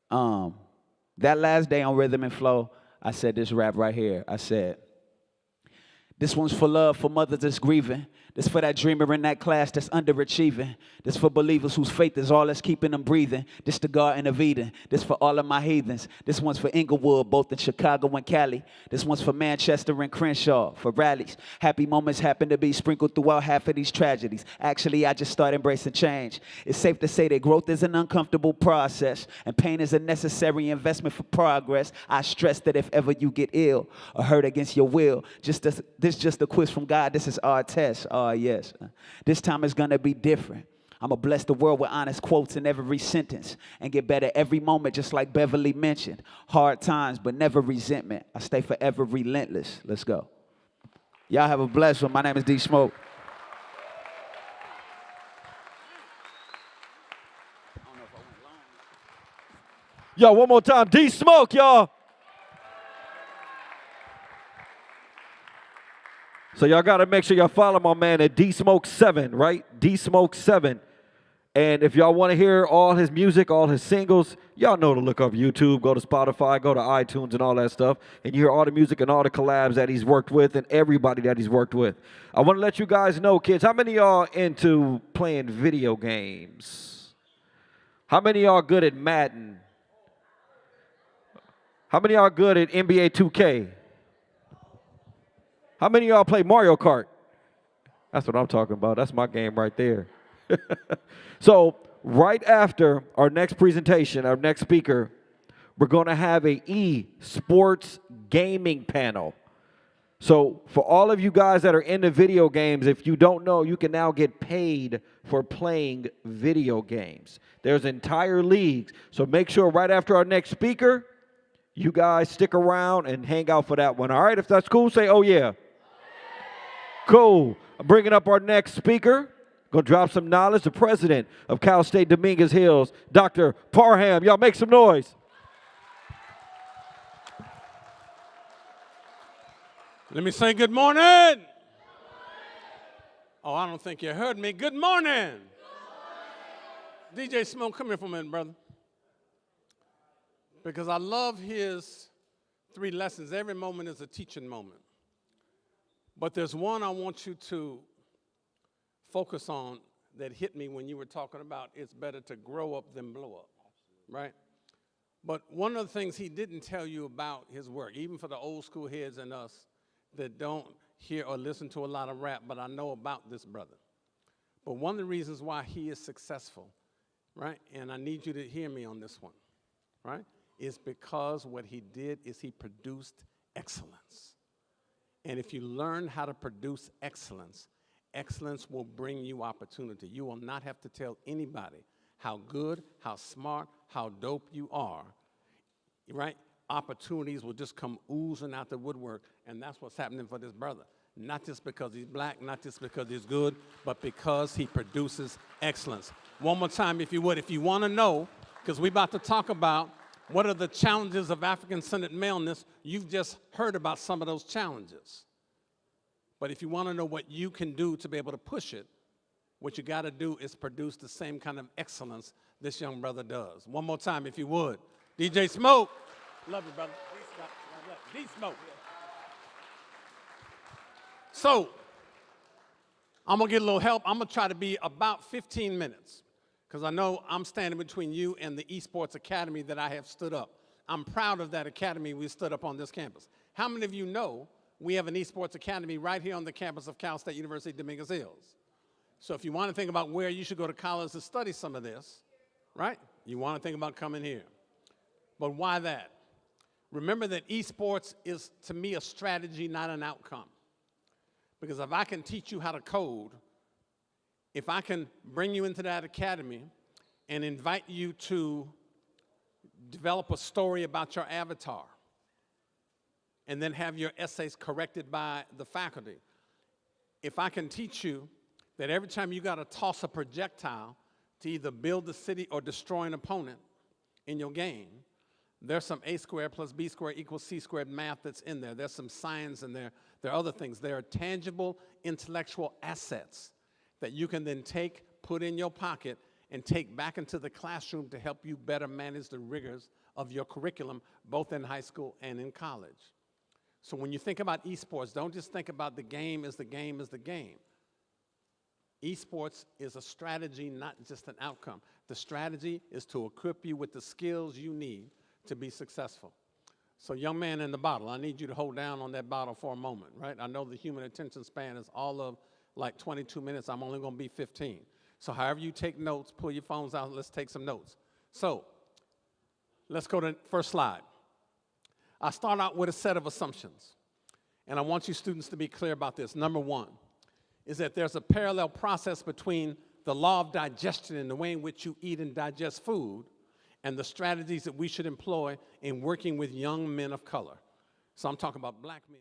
That last day on Rhythm and Flow, I said this rap right here. I said, This one's for love, for mothers that's grieving. This for that dreamer in that class that's underachieving. This for believers whose faith is all that's keeping them breathing. This the Garden of Eden. This for all of my heathens. This one's for Inglewood, both in Chicago and Cali. This one's for Manchester and Crenshaw, for rallies. Happy moments happen to be sprinkled throughout half of these tragedies. Actually, I just start embracing change. It's safe to say that growth is an uncomfortable process, and pain is a necessary investment for progress. I stress that if ever you get ill or hurt against your will, this just a quiz from God. This is our test. Oh, yes. This time is going to be different. I'm going to bless the world with honest quotes in every sentence and get better every moment, just like Beverly mentioned. Hard times, but never resentment. I stay forever relentless. Let's go. Y'all have a blessed one. My name is D Smoke. Yo, one more time. D Smoke, y'all. So y'all got to make sure y'all follow my man at D Smoke 7, right? D Smoke 7. And if y'all want to hear all his music, all his singles, y'all know to look up YouTube, go to Spotify, go to iTunes and all that stuff. And you hear all the music and all the collabs that he's worked with and everybody that he's worked with. I want to let you guys know, kids, how many of y'all into playing video games? How many of y'all good at Madden? How many of y'all good at NBA 2K? How many of y'all play Mario Kart? That's what I'm talking about. That's my game right there. So right after our next presentation, our next speaker, we're going to have a e-sports gaming panel. So for all of you guys that are into video games, if you don't know, you can now get paid for playing video games. There's entire leagues. So make sure right after our next speaker, you guys stick around and hang out for that one. All right, if that's cool, say, oh, yeah. Cool. I'm bringing up our next speaker. Going to drop some knowledge. The president of Cal State Dominguez Hills, Dr. Parham. Y'all make some noise. Let me say good morning. Oh, I don't think you heard me. Good morning. DJ Smoke, come here for a minute, brother. Because I love his 3 lessons. Every moment is a teaching moment. But there's one I want you to focus on that hit me when you were talking about it's better to grow up than blow up, right? But one of the things he didn't tell you about his work, even for the old school heads and us that don't hear or listen to a lot of rap, but I know about this brother. But one of the reasons why he is successful, right, and I need you to hear me on this one, right, is because what he did is he produced excellence. And if you learn how to produce excellence, excellence will bring you opportunity. You will not have to tell anybody how good, how smart, how dope you are, right? Opportunities will just come oozing out the woodwork, and that's what's happening for this brother. Not just because he's black, not just because he's good, but because he produces excellence. One more time, if you would, if you want to know, because we're about to talk about what are the challenges of African-centered maleness, you've just heard about some of those challenges. But if you want to know what you can do to be able to push it, what you got to do is produce the same kind of excellence this young brother does. One more time, if you would. DJ Smoke. Love you, brother. D Smoke. So, I'm going to get a little help. I'm going to try to be about 15 minutes. Because I know I'm standing between you and the Esports Academy that I have stood up. I'm proud of that academy we stood up on this campus. How many of you know we have an Esports Academy right here on the campus of Cal State University, Dominguez Hills? So if you want to think about where you should go to college to study some of this, right, you want to think about coming here. But why that? Remember that esports is, to me, a strategy, not an outcome. Because if I can teach you how to code, if I can bring you into that academy and invite you to develop a story about your avatar and then have your essays corrected by the faculty, if I can teach you that every time you got to toss a projectile to either build the city or destroy an opponent in your game, there's some a squared plus b squared equals c squared math that's in there. There's some science in there. There are other things. There are tangible intellectual assets that you can then take, put in your pocket, and take back into the classroom to help you better manage the rigors of your curriculum, both in high school and in college. So when you think about esports, don't just think about the game as the game is the game. Esports is a strategy, not just an outcome. The strategy is to equip you with the skills you need to be successful. So young man in the bottle, I need you to hold down on that bottle for a moment, right? I know the human attention span is all of like 22 minutes. I'm only going to be 15. So however you take notes, pull your phones out, let's take some notes. So let's go to the first slide. I start out with a set of assumptions, and I want you students to be clear about this. Number one is that there's a parallel process between the law of digestion and the way in which you eat and digest food and the strategies that we should employ in working with young men of color. So I'm talking about black men.